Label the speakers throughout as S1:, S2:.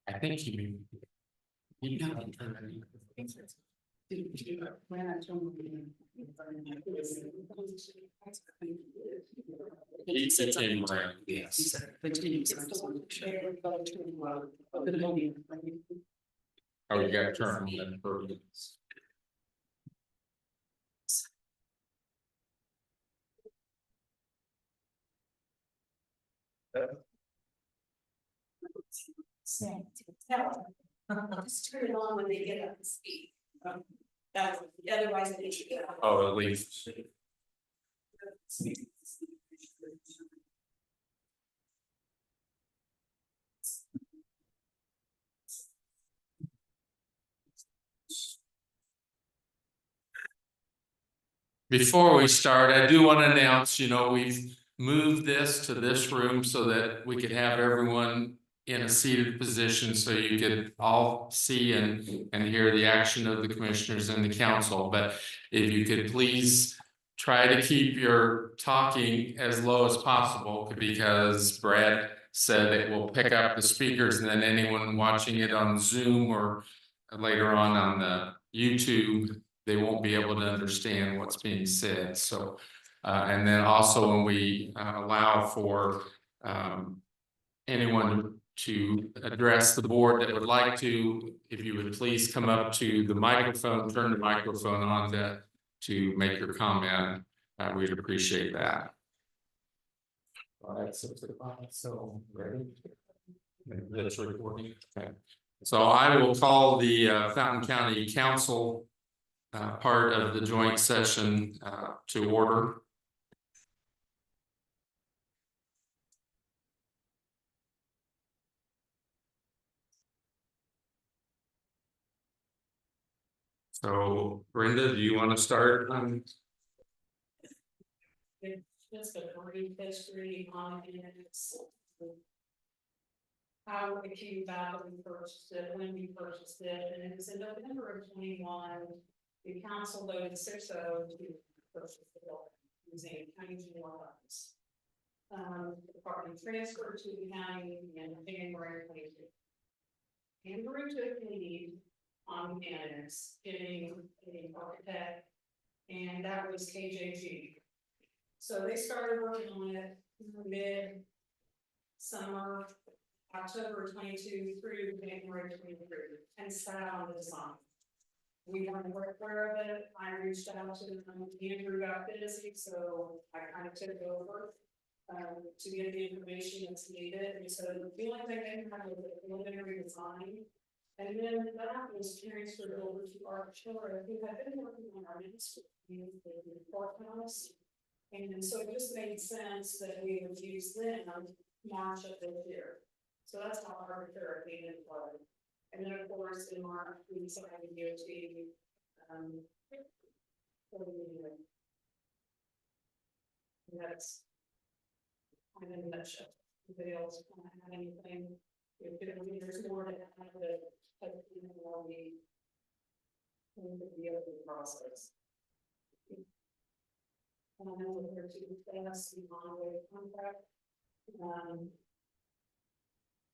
S1: I think you It's a team, right? Yes. Oh, you gotta turn on that program.
S2: Just turn it on when they get up to speed. That's otherwise they should get.
S1: Oh, at least. Before we start, I do want to announce, we've moved this to this room so that we could have everyone in a seated position so you could all see and hear the action of the commissioners and the council. But if you could please try to keep your talking as low as possible, because Brad said it will pick up the speakers, and then anyone watching it on Zoom or later on the YouTube, they won't be able to understand what's being said. So, and then also when we allow for anyone to address the board that would like to, if you would please come up to the microphone, turn the microphone on to make your comment, we'd appreciate that. All right, so ready? That's recording. Okay. So I will call the Fountain County Council part of the joint session to order. So Brenda, do you want to start?
S2: Just a brief history on how it came about when we purchased it, and it was in November of 21. The council voted 6-0 to purchase the building using county general funds. The property transferred to the county in January 22. Andrew took the lead on mechanics, getting an architect, and that was KJG. So they started working on it mid-summer, October 22 through January 23, and sat on the design. We weren't aware of it. I reached out to them. Andrew got busy, so I kind of took over to get the information that's needed. And so the only thing they had was a preliminary design. And then that was transferred over to Archura, who had been working on our ministry in the courthouse. And so it just made sense that we would use them March of this year. So that's how Archura came in play. And then of course in March we decided to go to that's kind of a nutshell. Anybody else want to add anything? If there's more to add, the process. And I know there are two things in my contract.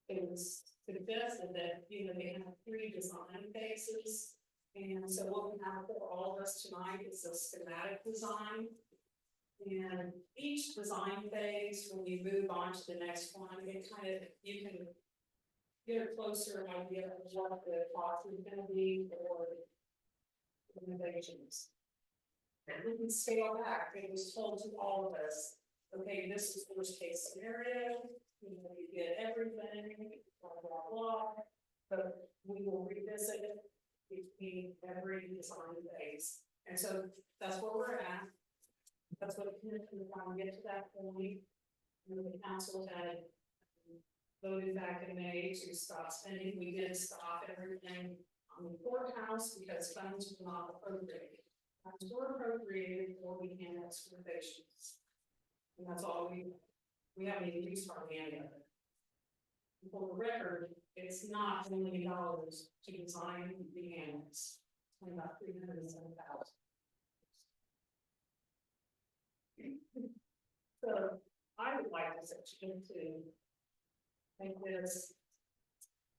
S2: It was suggested that they have 3 design phases, and so what we have for all of us tonight is a schematic design. And each design phase, when you move on to the next one, you can get a closer idea of what the cost is going to be for renovations. And we can scale back. It was told to all of us, okay, this is worst case scenario, you get everything, blah, blah, blah, but we will revisit it between every design phase. And so that's where we're at. That's what the commission is trying to get to that point. And the council had voted back in May to stop spending. We did stop everything on the courthouse because funds were not appropriated. Funds were appropriated for the annex renovations. And that's all we haven't even used hardly any of it. For the record, it's not $1 million to design the annex, it's only about $307,000. So I would like to section to make this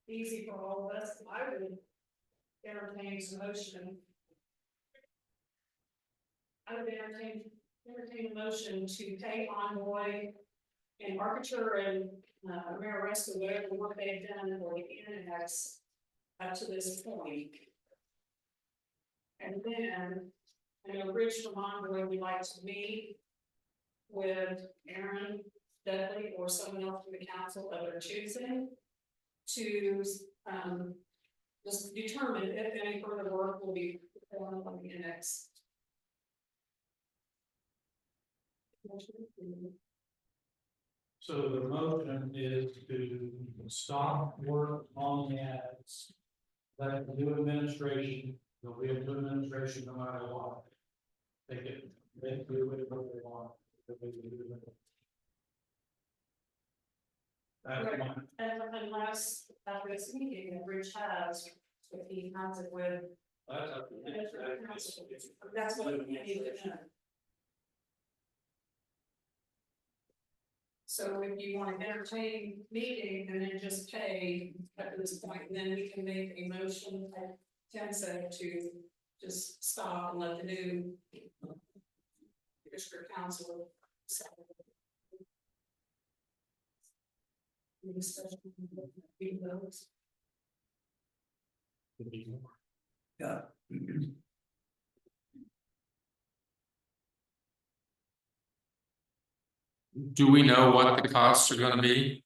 S2: easy for all of us. I would entertain some motion. I would entertain a motion to pay Envoy and Archer and Marisco whatever work they've done for the annex up to this point. And then, I know Rich from Envoy would like to meet with Aaron Dudley or someone else from the council of their choosing to just determine if any further work will be performed on the annex.
S3: So the motion is to stop work on the ads. Let the new administration, there'll be a new administration no matter what. They do it what they want. That's
S2: Right.
S3: one.
S2: And unless after this meeting, that Rich has, if he has it with. That's what we need to know. So if you want to entertain meeting and then just pay at this point, then we can make a motion at Tim said to just stop and let the new district council. Decide. Any discussion? Any votes?
S3: Yeah.
S1: Do we know what the costs are gonna be?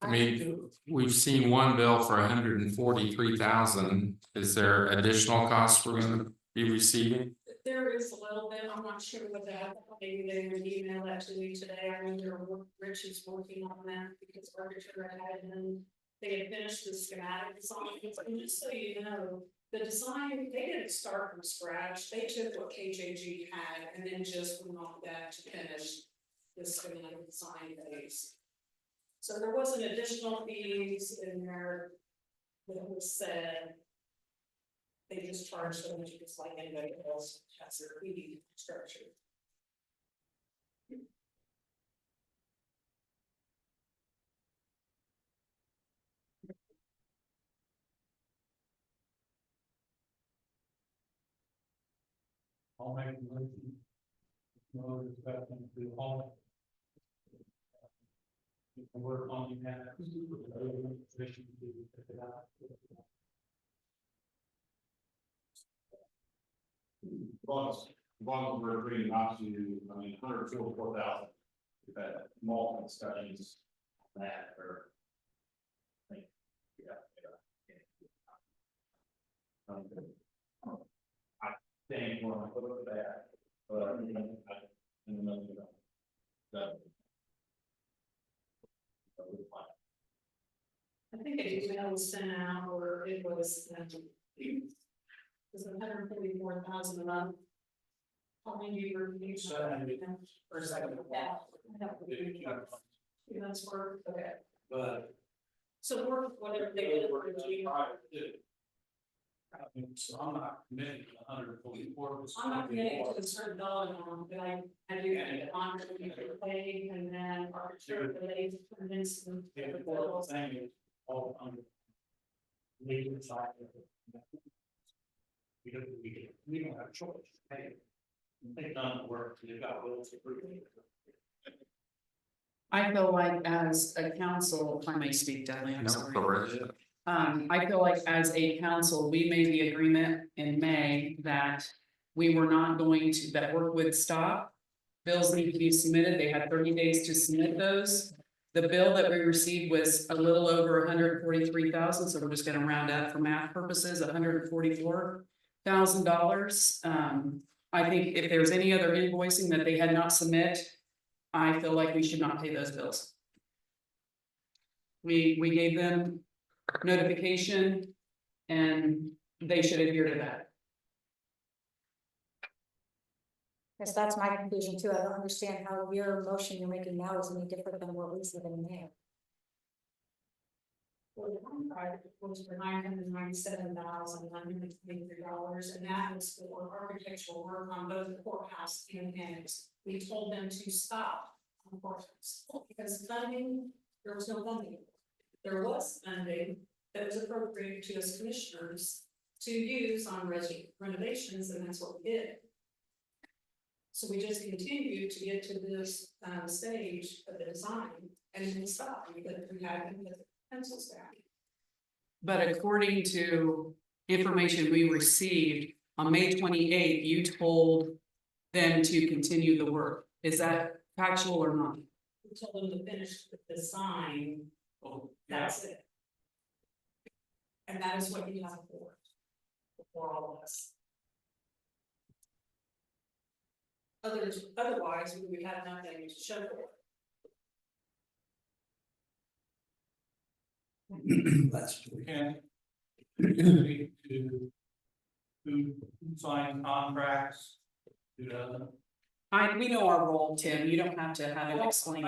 S1: I mean, we've seen one bill for $143,000. Is there additional costs we're gonna be receiving?
S2: There is a little bit, I'm not sure what that, maybe they would email that to me today, I know Rich is working on that because Arbitrator had been. They had finished the schematic design, and just so you know, the design, they didn't start from scratch, they took what KJG had and then just went off that to finish. The schematic design phase. So there wasn't additional fees in there that was said. They just charged them just like anybody else has their fee structure.
S3: I'll make a motion. No discussion to all. You can work on the ads. Administration to pick it out.
S4: Bonds were agreeing not to, I mean, 144,000. We've had multiple discussions on that, or. I think, I think we're on look at that, but I in the middle of that.
S2: I think an email was sent out or it was. It was 144,000 a month. How many do you review? Or second? Yeah. That's work, okay.
S3: But.
S2: So work, whatever they did.
S3: So I'm not committing to 144.
S2: I'm not committing to a certain dollar amount, but I do get it on to be paid and then arbitrary delays convince them.
S3: The whole thing is all under. Legal side of it. We don't have a choice. Hey, they've done the work, they've got wills to prove it.
S5: I feel like as a council, if I may speak, Dudley, I'm
S1: No,
S5: sorry.
S1: go right ahead.
S5: I feel like as a council, we made the agreement in May that we were not going to, that work would stop. Bills need to be submitted, they had 30 days to submit those. The bill that we received was a little over 143,000, so we're just gonna round up for math purposes, $144,000. I think if there's any other invoicing that they had not submit, I feel like we should not pay those bills. We gave them notification and they should adhere to that.
S6: Yes, that's my conclusion too. I don't understand how your motion you're making now is any different than what we said in there.
S2: For the contract, it was for $997,923, and that was for architectural work on both the courthouse and annex. We told them to stop on the courthouse, because funding, there was no funding. There was funding that was appropriated to us commissioners to use on renovations, and that's what we did. So we just continued to get to this stage of the design and then stop because we had the pencils down.
S5: But according to information we received on May 28th, you told them to continue the work. Is that factual or not?
S2: We told them to finish the design,
S3: Oh,
S2: that's it. And that is what you have for all of us. Otherwise, we would have nothing to show for.
S3: That's. Can. Speak to who sign contracts, who doesn't.
S5: We know our role, Tim. You don't have to have it explained.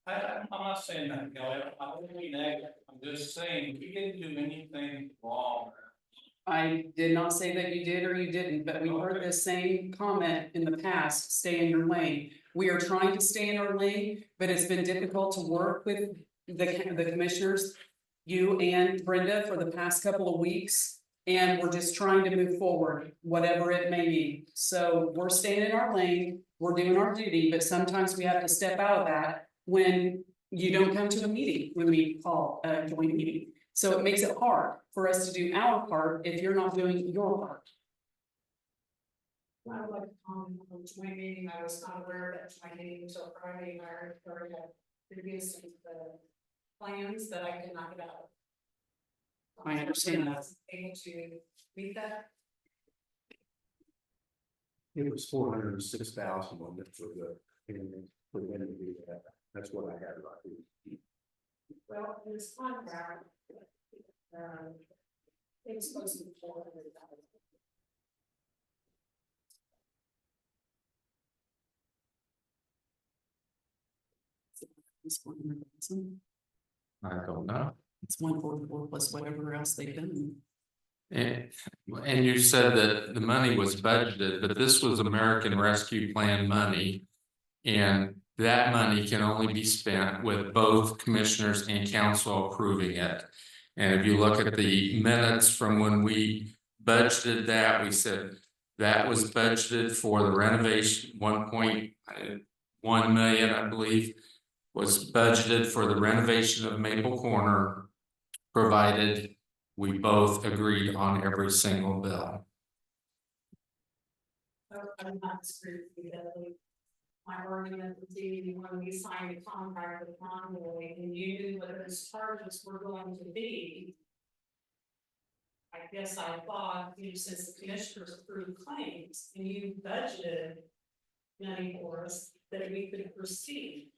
S3: I'm not saying that, Kelly, I wouldn't be negative, I'm just saying, we didn't do anything wrong.
S5: I did not say that you did or you didn't, but we heard the same comment in the past, stay in your lane. We are trying to stay in our lane, but it's been difficult to work with the commissioners, you and Brenda, for the past couple of weeks. And we're just trying to move forward, whatever it may be. So we're staying in our lane, we're doing our duty, but sometimes we have to step out of that when you don't come to a meeting, when we call a joint meeting. So it makes it hard for us to do our part if you're not doing your part.
S2: I would like to comment on the joint meeting. I was not aware of that joint meeting until Friday, and I already had previous plans that I could not get out.
S5: I understand that.
S2: I was able to read that.
S7: It was 406,000 on it for them to do that. That's what I had right here.
S2: Well, in this contract, it's supposed to be $400,000.
S5: It's 100,000.
S1: I don't know.
S5: It's 144 plus whatever else they've done.
S1: And you said that the money was budgeted, but this was American Rescue Plan money. And that money can only be spent with both commissioners and council approving it. And if you look at the minutes from when we budgeted that, we said that was budgeted for the renovation, 1.1 million, I believe, was budgeted for the renovation of Maple Corner, provided we both agreed on every single bill.
S2: I'm not disagree with you, Dudley. My argument would be when we signed a contract with Conway and you knew what those charges were going to be. I guess I thought, since the commissioners approved claims and you budgeted money for us, that we could proceed.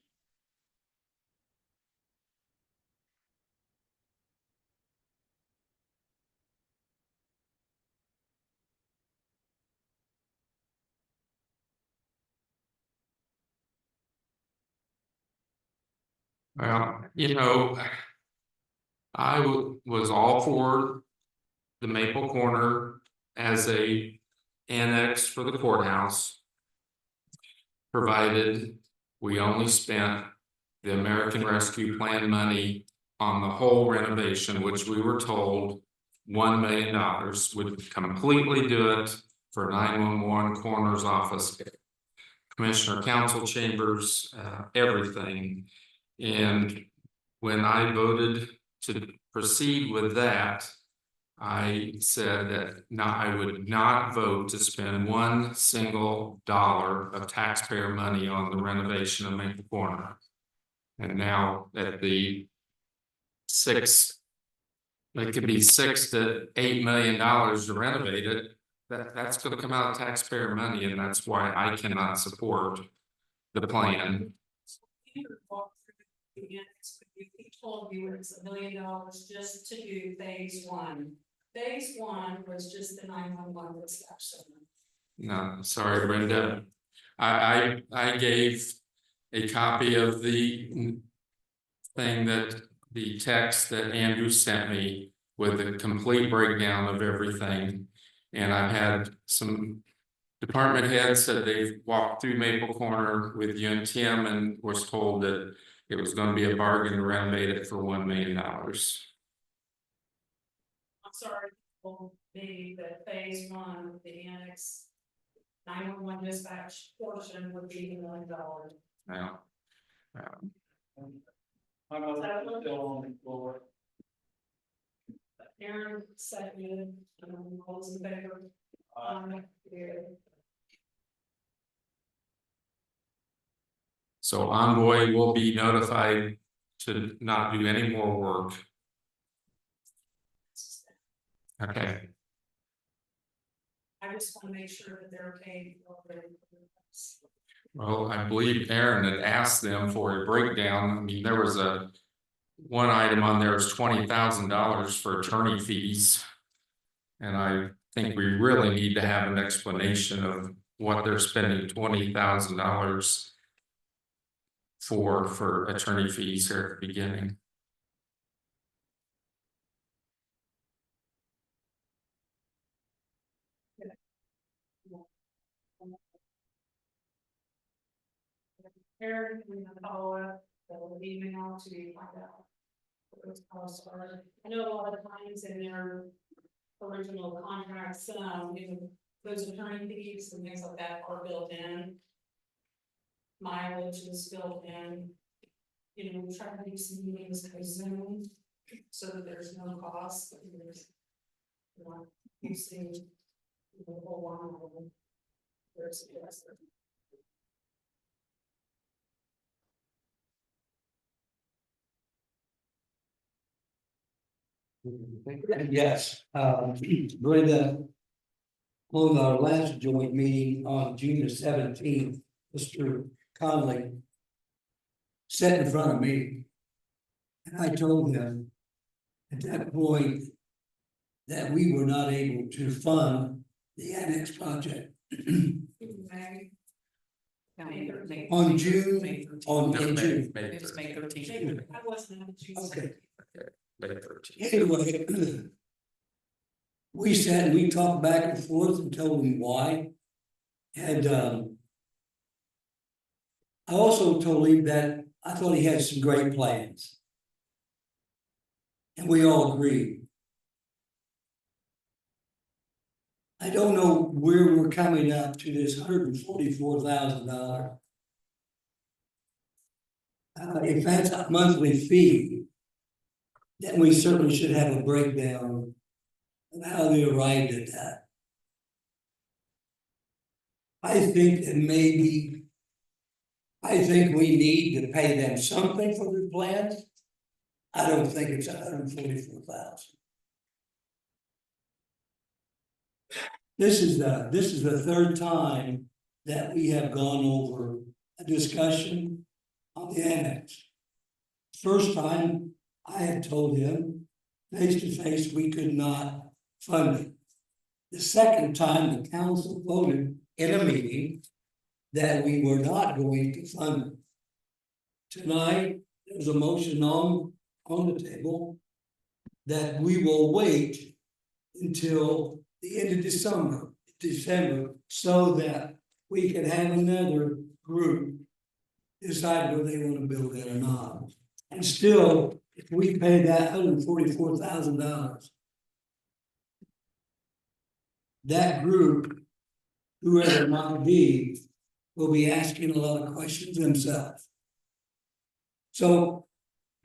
S1: Well, I was all for the Maple Corner as a annex for the courthouse, provided we only spent the American Rescue Plan money on the whole renovation, which we were told $1 million would completely do it for 911 coroner's office, commissioner council chambers, everything. And when I voted to proceed with that, I said that I would not vote to spend $1 single of taxpayer money on the renovation of Maple Corner. And now at it could be $6 to $8 million to renovate it. That's going to come out of taxpayer money, and that's why I cannot support the plan.
S2: He told you it's $1 million just to do phase one. Phase one was just the 911 reception.
S1: No, sorry, Brenda. I gave a copy of the thing that, the text that Andrew sent me with a complete breakdown of everything. And I've had some department heads said they've walked through Maple Corner with you and Tim and was told that it was gonna be a bargain to renovate it for $1 million.
S2: I'm sorry, well, the phase one, the annex. 911 dispatch portion would be $1 million.
S1: Now,
S3: I'm still on the floor.
S2: Aaron seconded, all those in favor? Yeah.
S1: so Envoy will be notified to not do any more work. Okay,
S2: I just want to make sure that they're okay.
S1: well, I believe Aaron had asked them for a breakdown. I mean, there was one item on there was $20,000 for attorney fees. And I think we really need to have an explanation of what they're spending $20,000 for attorney fees here at the beginning.
S2: Aaron, we have follow up, they'll email to find out. What those costs are. I know a lot of times in their original contracts, those attorney fees and things like that are built in. Mileage is built in. Try to do some meetings by Zoom, so that there's no cost. Using the whole line. There's yes.
S8: Yes, Brenda. On our last joint meeting on June the 17th, Mr. Conley sat in front of me. And I told him at that point that we were not able to fund the annex project. On June, in June.
S5: It was May 13th.
S2: I wasn't on Tuesday.
S8: Okay.
S1: May 13th.
S8: Anyway, we sat and we talked back and forth and told him why. And I also told him that I thought he had some great plans. And we all agreed. I don't know where we're coming up to this $144,000. If that's a monthly fee, then we certainly should have a breakdown of how they arrived at that. I think that maybe, I think we need to pay them something for their plans. I don't think it's $144,000. This is the third time that we have gone over a discussion on the annex. First time I had told him face to face we could not fund it. The second time the council voted in a meeting that we were not going to fund it. Tonight, there's a motion on the table that we will wait until the end of December, so that we can have another group decide whether they want to build it or not. And still, if we pay that $144,000, that group, whoever it might be, will be asking a lot of questions themselves. So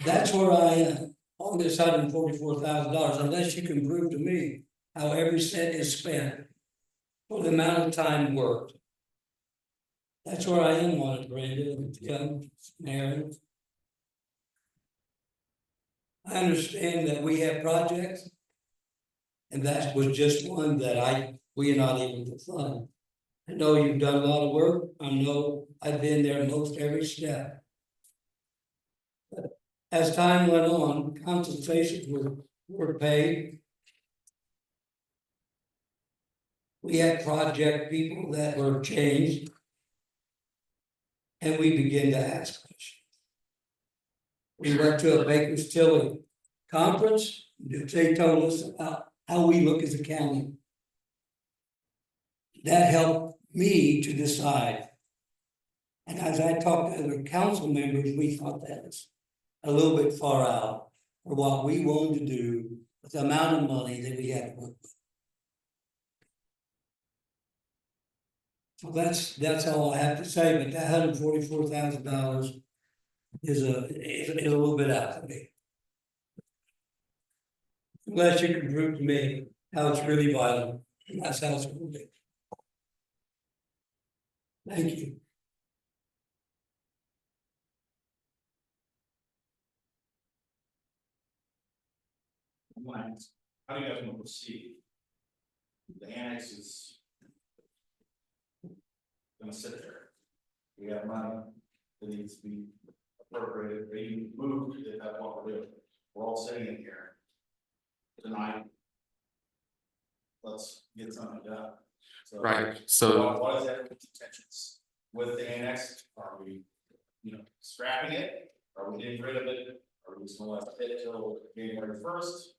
S8: that's where I am on this $144,000, unless you can prove to me how every cent is spent for the amount of time worked. That's where I am on it, Brandon, and Tim, Aaron. I understand that we have projects, and that was just one that we are not able to fund. I know you've done a lot of work. I know I've been there most every step. But as time went on, consultations were paid. We had project people that were changed. And we began to ask questions. We went to a Baker's Tilly conference, they told us about how we look as a county. That helped me to decide. And as I talked to other council members, we thought that was a little bit far out for what we wanted to do with the amount of money that we had to work with. So that's all I have to say, but that $144,000 is a little bit out for me. Unless you can prove to me how it's really vital, and that's how it's gonna be. Thank you.
S4: Lines. How do you guys want to proceed? The annex is gonna sit there. We have money that needs to be appropriated, maybe moved, if that's what we're doing. We're all sitting in here tonight. Let's get something done. So,
S1: Right, so,
S4: what is everyone's intentions with the annex? Are we, scrapping it? Are we getting rid of it? Are we just gonna let it till January 1st?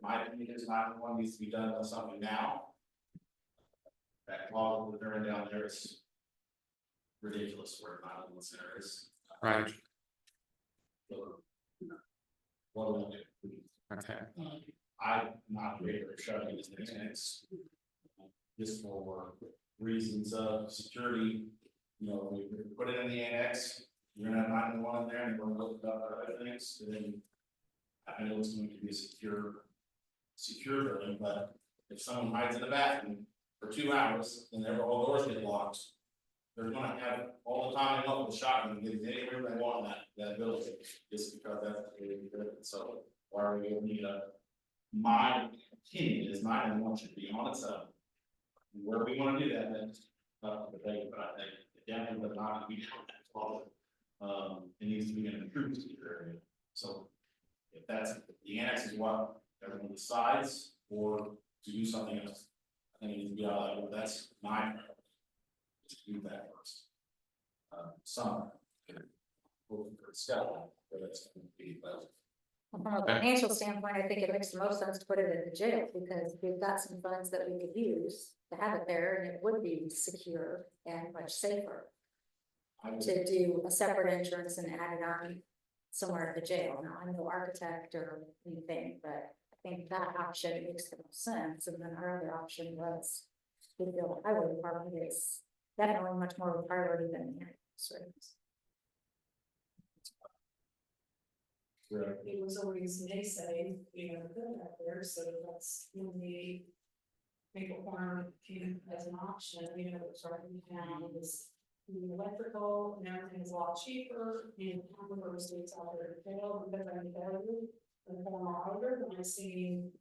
S4: My opinion is not one needs to be done with something now. That clause with her down there is ridiculous, where not in this area is.
S1: right,
S4: So, what do we do?
S1: okay,
S4: I'm not in favor of shutting this annex. Just for reasons of security, we put it in the annex, you're gonna have 911 in there, and we're gonna look up other things, and then. I know it's going to be a secure building, but if someone hides in the bathroom for 2 hours, and all doors get locked. They're gonna have all the time they want with the shotgun and get any room they want in that building, just because that's the way we do it. So why are we gonna need my opinion is 911 should be on its own. Where we wanna do that, then, but I think it definitely would not be down that close. It needs to be in a true secure area, so. If that's, the annex is what everyone decides, or to do something else. I think it needs to be out of that, that's my priority. To do that first. Some. Step, but that's going to be, but.
S6: From a financial standpoint, I think it makes the most sense to put it in the jail, because we've got some funds that we could use to have it there, and it would be secure and much safer. To do a separate entrance and add it on somewhere at the jail. Now, I'm no architect or anything, but I think that option makes the most sense. And then our other option was the highway department is definitely much more of a priority than the annex.
S2: It was always naysay, put it out there, so that's when the Maple Farm came as an option, it was right in town, it was the electrical and everything is a lot cheaper, and the states out there to fail, because I'm value and the former auditor, and I seen,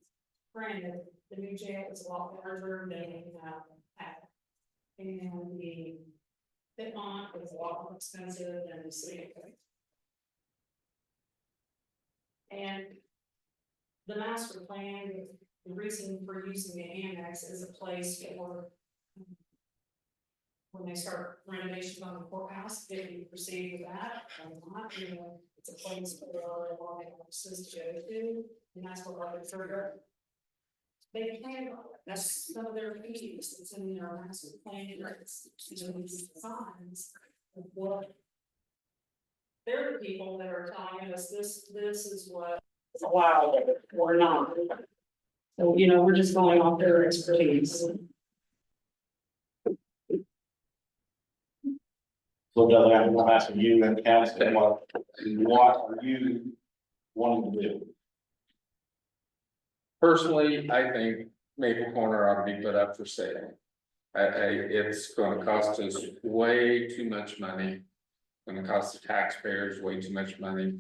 S2: granted, the new jail is a lot larger than we have had. And the Pittmont is a lot more expensive than the city of. And the master plan, the reason for using the annex is a place for. When they start renovations on the courthouse, they can proceed with that, or not, it's a place for a lot of offices to go to, and that's what I would trigger. They can, that's some of their fees, it's in their master plan, it's, these designs of what. They're the people that are telling us this is what is allowed or not. So, we're just going off their expertise.
S4: So Doug, I'm asking you and council, what are you wanting to do?
S1: personally, I think Maple Corner ought to be put up for sale. It's gonna cost us way too much money. Gonna cost the taxpayers way too much money.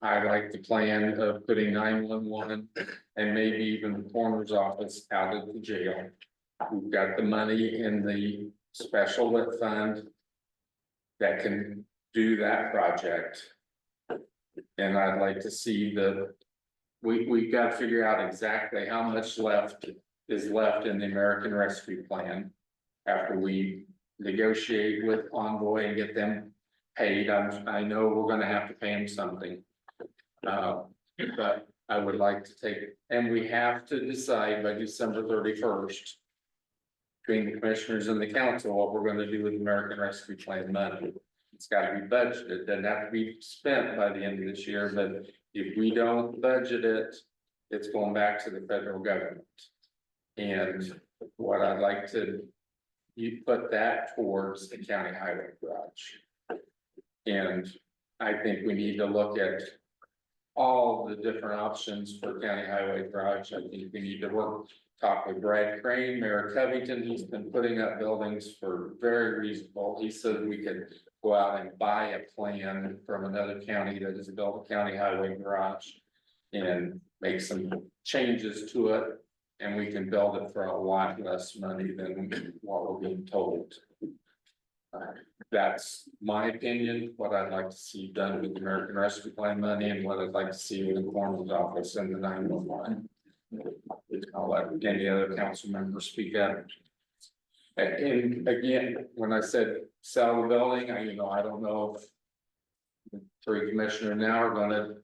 S1: I like the plan of putting 911 and maybe even the coroner's office out of the jail. We've got the money in the special lit fund that can do that project. And I'd like to see the we've got to figure out exactly how much is left in the American Rescue Plan. After we negotiate with Envoy and get them paid, I know we're gonna have to pay them something. But I would like to take, and we have to decide by December 31st. Between the commissioners and the council, what we're gonna do with American Rescue Plan money. It's gotta be budgeted, it doesn't have to be spent by the end of this year, but if we don't budget it, it's going back to the federal government. And what I'd like to, you put that towards the county highway garage. And I think we need to look at all the different options for county highway garage. I think we need to talk with Brad Crane, Mayor Covington. He's been putting up buildings for very reasonable. He said we could go out and buy a plan from another county that has built a county highway garage and make some changes to it. And we can build it for a lot less money than what we're being told. That's my opinion, what I'd like to see done with the American Rescue Plan money and what I'd like to see with the coroner's office and the 911. I'll let any other council members speak up. And again, when I said sell the building, I don't know if the three commissioners now are gonna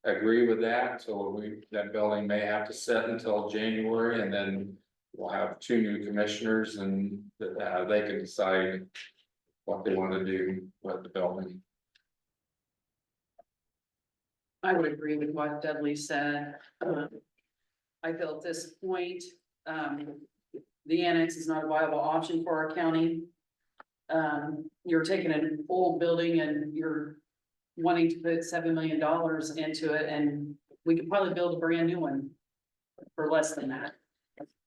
S1: agree with that, so that building may have to sit until January, and then we'll have two new commissioners and they can decide what they want to do with the building.
S5: I would agree with what Dudley said. I feel at this point, the annex is not a viable option for our county. You're taking an old building and you're wanting to put $7 million into it, and we could probably build a brand new one for less than that.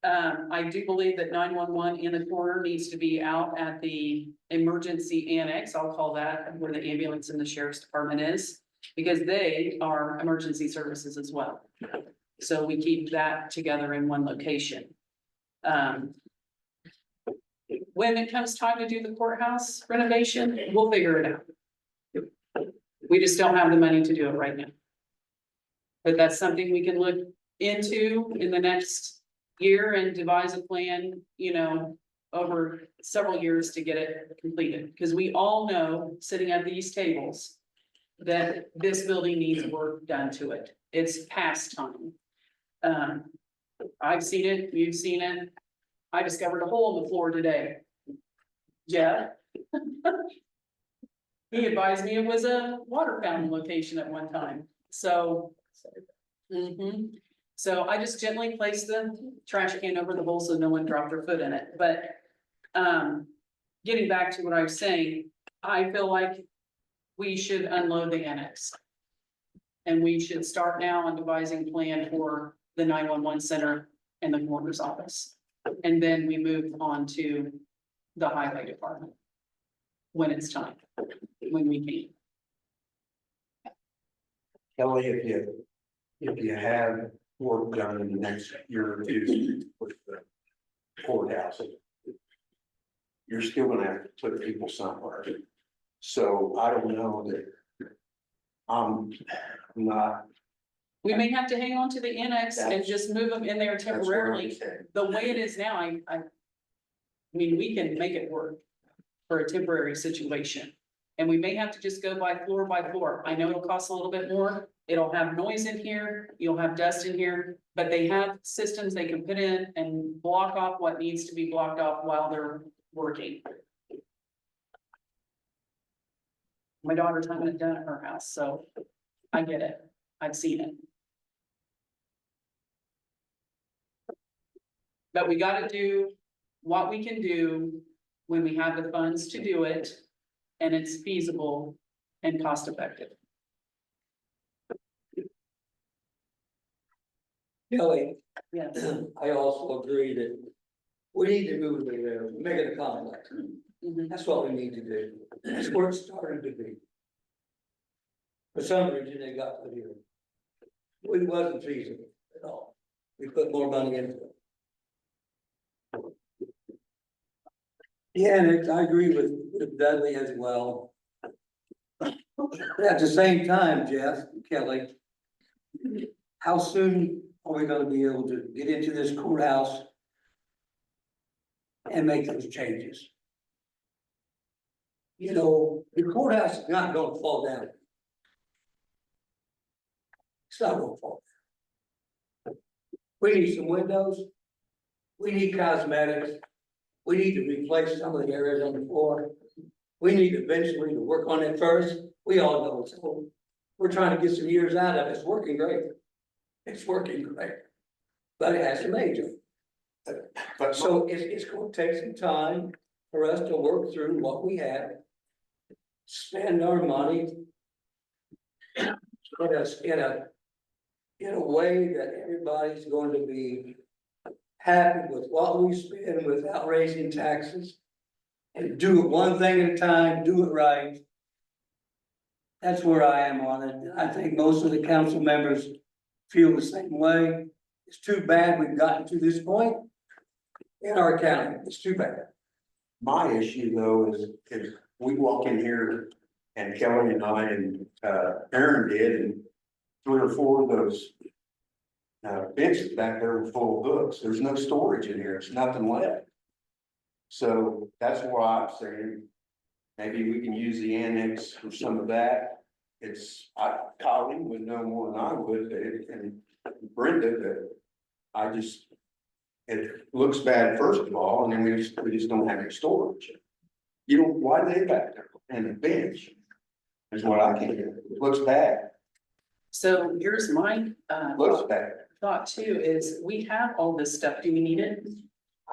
S5: I do believe that 911 in the corner needs to be out at the emergency annex, I'll call that, where the ambulance and the sheriff's department is, because they are emergency services as well. So we keep that together in one location. When it comes time to do the courthouse renovation, we'll figure it out. We just don't have the money to do it right now. But that's something we can look into in the next year and devise a plan, over several years to get it completed. Because we all know, sitting at these tables, that this building needs work done to it. It's past time. I've seen it, you've seen it. I discovered a hole in the floor today. Yeah. He advised me it was a water fountain location at one time, so. So I just gently placed the trash can over the hole so no one dropped their foot in it, but. Getting back to what I was saying, I feel like we should unload the annex. And we should start now on devising a plan for the 911 center and the coroner's office. And then we move on to the highway department. When it's time, when we can.
S7: Kelly, if you have work done in the next year or two with the courthouse, you're still gonna have to put people somewhere. So I don't know that I'm not.
S5: We may have to hang on to the annex and
S7: That's-
S5: just move them in there
S7: That's what I'm
S5: temporarily.
S7: saying.
S5: The way it is now, I mean, we can make it work for a temporary situation. And we may have to just go by floor. I know it'll cost a little bit more. It'll have noise in here, you'll have dust in here, but they have systems they can put in and block off what needs to be blocked off while they're working. My daughter's having it done at her house, so I get it. I've seen it. But we gotta do what we can do when we have the funds to do it and it's feasible and cost effective.
S8: Kelly,
S5: Yes.
S8: I also agree that we need to move the mega complex.
S5: Mhm.
S8: That's what we need to do. That's where it started to be. For some reason, they got put here. It wasn't feasible at all. We put more money into it. Yeah, and I agree with Dudley as well. At the same time, Jeff, Kelly, how soon are we gonna be able to get into this courthouse and make those changes? You know, the courthouse is not gonna fall down. It's not gonna fall down. We need some windows. We need cosmetics. We need to replace some of the areas on the floor. We need eventually to work on it first. We all know it's old. We're trying to get some years out of it. It's working great. It's working great. But it has some age on it.
S7: But
S8: So it's gonna take some time for us to work through what we have. Spend our money. Put us in a way that everybody's going to be happy with what we spend without raising taxes. And do it one thing at a time, do it right. That's where I am on it. I think most of the council members feel the same way. It's too bad we've gotten to this point in our county. It's too bad.
S7: my issue though is we walk in here and Kelly and I and Aaron did, and 3 or 4 of those benches back there were full of books. There's no storage in here. There's nothing left. So that's why I'm saying maybe we can use the annex for some of that. Colleen would know more than I would, and Brenda, that it looks bad first of all, and then we just don't have any storage. You know, why are they back there? And the bench is what I can hear. It looks bad,
S5: So here's my
S7: looks bad.
S5: thought too, is we have all this stuff, do we need it?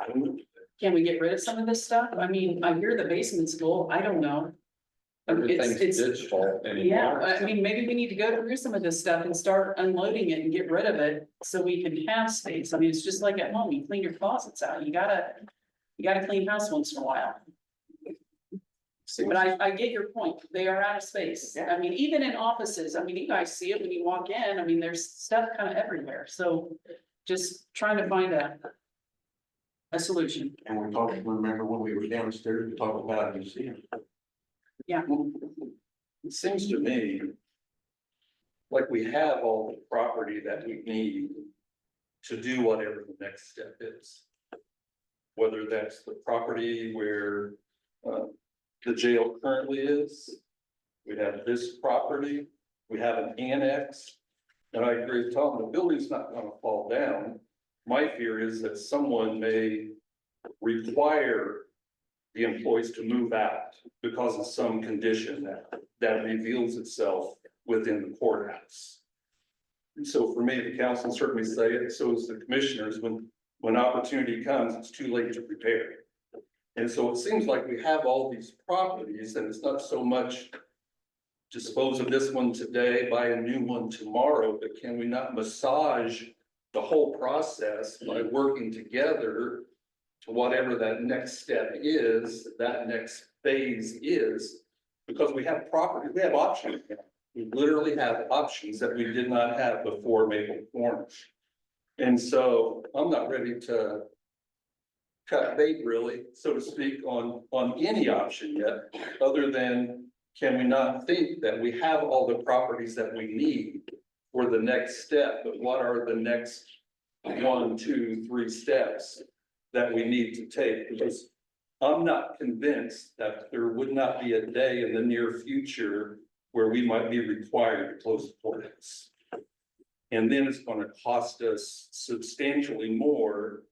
S7: I don't know.
S5: Can we get rid of some of this stuff? I mean, I hear the basement's full, I don't know. It's
S1: digital
S5: yeah, I mean, maybe we need to go through some of this stuff and start unloading it and get rid of it, so we can have space. I mean, it's just like at home, you clean your closets out, you gotta clean house once in a while. But I get your point, they are out of space.
S7: Yeah.
S5: I mean, even in offices, I mean, you guys see it when you walk in, I mean, there's stuff kind of everywhere, so just trying to find a solution.
S7: And we talked, remember when we were downstairs, we talked about a museum.
S5: Yeah,
S9: It seems to me like we have all the property that we need to do whatever the next step is. Whether that's the property where the jail currently is, we have this property, we have an annex. And I agree with Tom, the building's not gonna fall down. My fear is that someone may require the employees to move out because of some condition that reveals itself within the courthouse. And so for me, the council certainly say it, so as the commissioners, when opportunity comes, it's too late to prepare. And so it seems like we have all these properties, and it's not so much dispose of this one today, buy a new one tomorrow, but can we not massage the whole process by working together to whatever that next step is, that next phase is? Because we have property, we have options. We literally have options that we did not have before Maple Corners. And so I'm not ready to cut bait really, so to speak, on any option yet, other than can we not think that we have all the properties that we need for the next step, but what are the next 1, 2, 3 steps that we need to take? Because I'm not convinced that there would not be a day in the near future where we might be required to close the courthouse. And then it's gonna cost us substantially more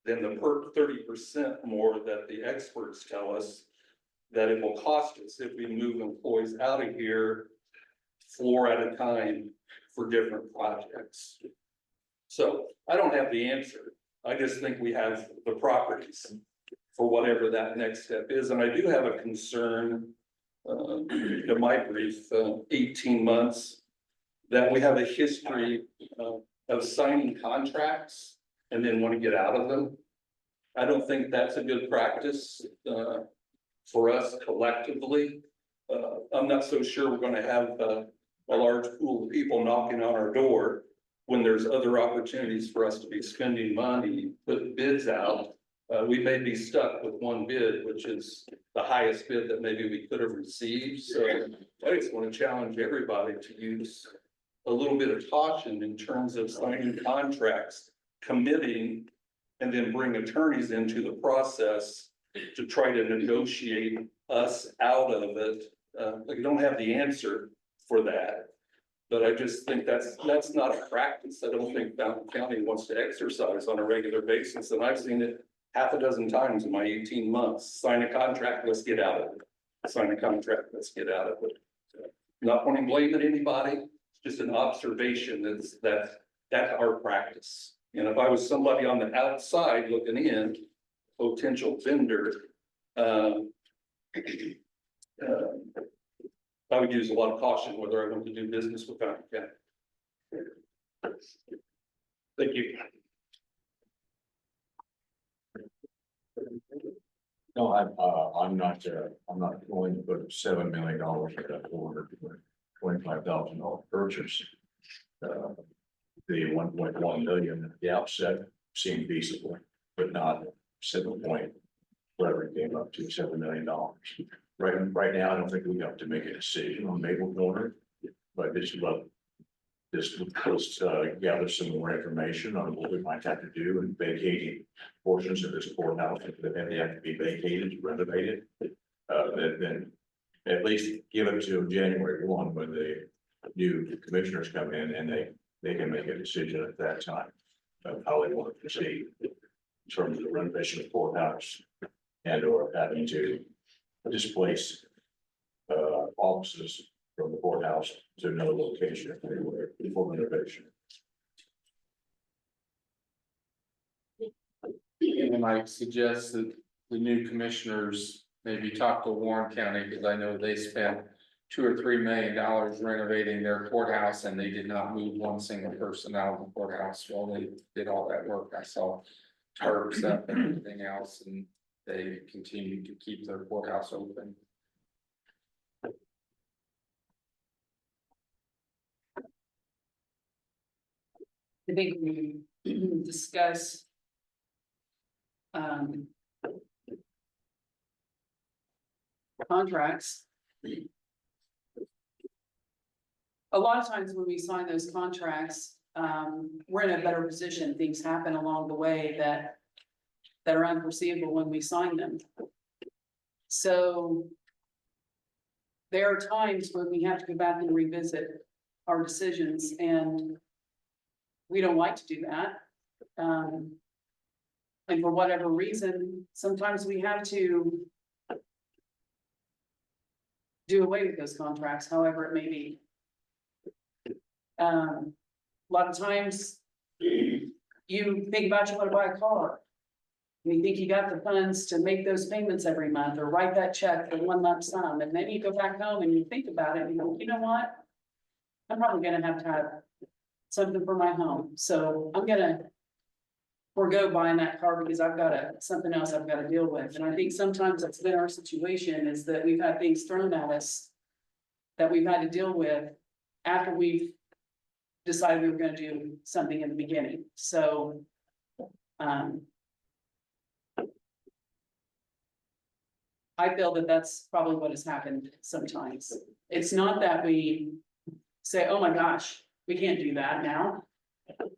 S9: than the 30% more that the experts tell us that it will cost us if we move employees out of here floor at a time for different projects. So I don't have the answer. I just think we have the properties for whatever that next step is. And I do have a concern, in my brief, 18 months, that we have a history of signing contracts and then want to get out of them. I don't think that's a good practice for us collectively. I'm not so sure we're going to have a large pool of people knocking on our door when there's other opportunities for us to be spending money, put bids out. We may be stuck with one bid, which is the highest bid that maybe we could have received. So I just want to challenge everybody to use a a little bit of caution in terms of signing contracts, committing, and then bring attorneys into the process to try to negotiate us out of it. I don't have the answer for that. But I just think that's not a practice I don't think Fountain County wants to exercise on a regular basis, and I've seen it half a dozen times in my 18 months. Sign a contract, let's get out of it. Sign a contract, let's get out of it. Not wanting to blame at anybody, it's just an observation that's our practice. And if I was somebody on the outside looking in, potential vendor, I would use a lot of caution whether I want to do business with Fountain County. Thank you.
S10: No, I'm not going to put $7 million for that order, $25,000 purchase. The 1.1 million at the outset seemed feasible, but not 7 point, whatever it came up to, $7 million. Right now, I don't think we have to make a decision on Maple Corner, but let's gather some more information on what we might have to do in vacating portions of this courthouse that they have to be vacated, renovated. Then at least give it to January 1 when the new commissioners come in and they can make a decision at that time of how they want to proceed in terms of the renovation of the courthouse and or having to displace offices from the courthouse to another location anywhere before renovation.
S1: And I might suggest that the new commissioners maybe talk to Warren County, because I know they spent $2 or $3 million renovating their courthouse, and they did not move one single person out of the courthouse while they did all that work. I saw tarps up and everything else, and they continued to keep their courthouse open.
S5: I think we discuss. Contracts. A lot of times when we sign those contracts, we're in a better position. Things happen along the way that are unforeseeable when we sign them. So there are times when we have to go back and revisit our decisions, and we don't like to do that. And for whatever reason, sometimes we have to do away with those contracts, however it may be. A lot of times you think about you want to buy a car. And you think you got the funds to make those payments every month or write that check for one lump sum. And then you go back home and you think about it and you go, you know what? I'm probably gonna have to have something for my home. So I'm gonna forego buying that car because I've got something else I've got to deal with. And I think sometimes that's been our situation, is that we've had things thrown at us that we've had to deal with after we've decided we were going to do something in the beginning. So, I feel that that's probably what has happened sometimes. It's not that we say, oh my gosh, we can't do that now.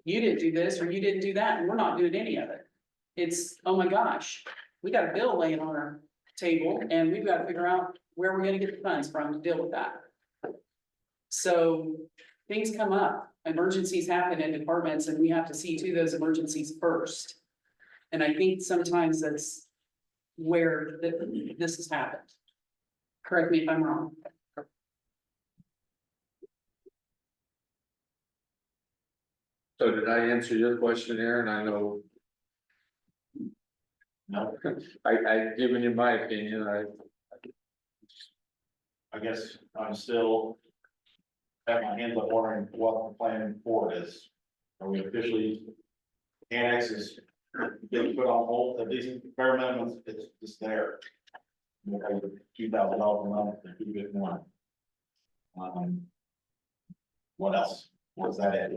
S5: You didn't do this or you didn't do that, and we're not doing any of it. It's, oh my gosh, we got a bill laying on our table and we've got to figure out where we're gonna get the funds from to deal with that. So things come up, emergencies happen in departments, and we have to see to those emergencies first. And I think sometimes that's where this has happened. Correct me if I'm wrong.
S1: So did I answer your question, Aaron? I know.
S4: No,
S1: I've given you my opinion.
S4: I guess I'm still at my hands up wondering what the plan for is. Are we officially annexes getting put on hold, at least bare minimum, it's just there. $2,000 a month, if you get one. What else? What's that at?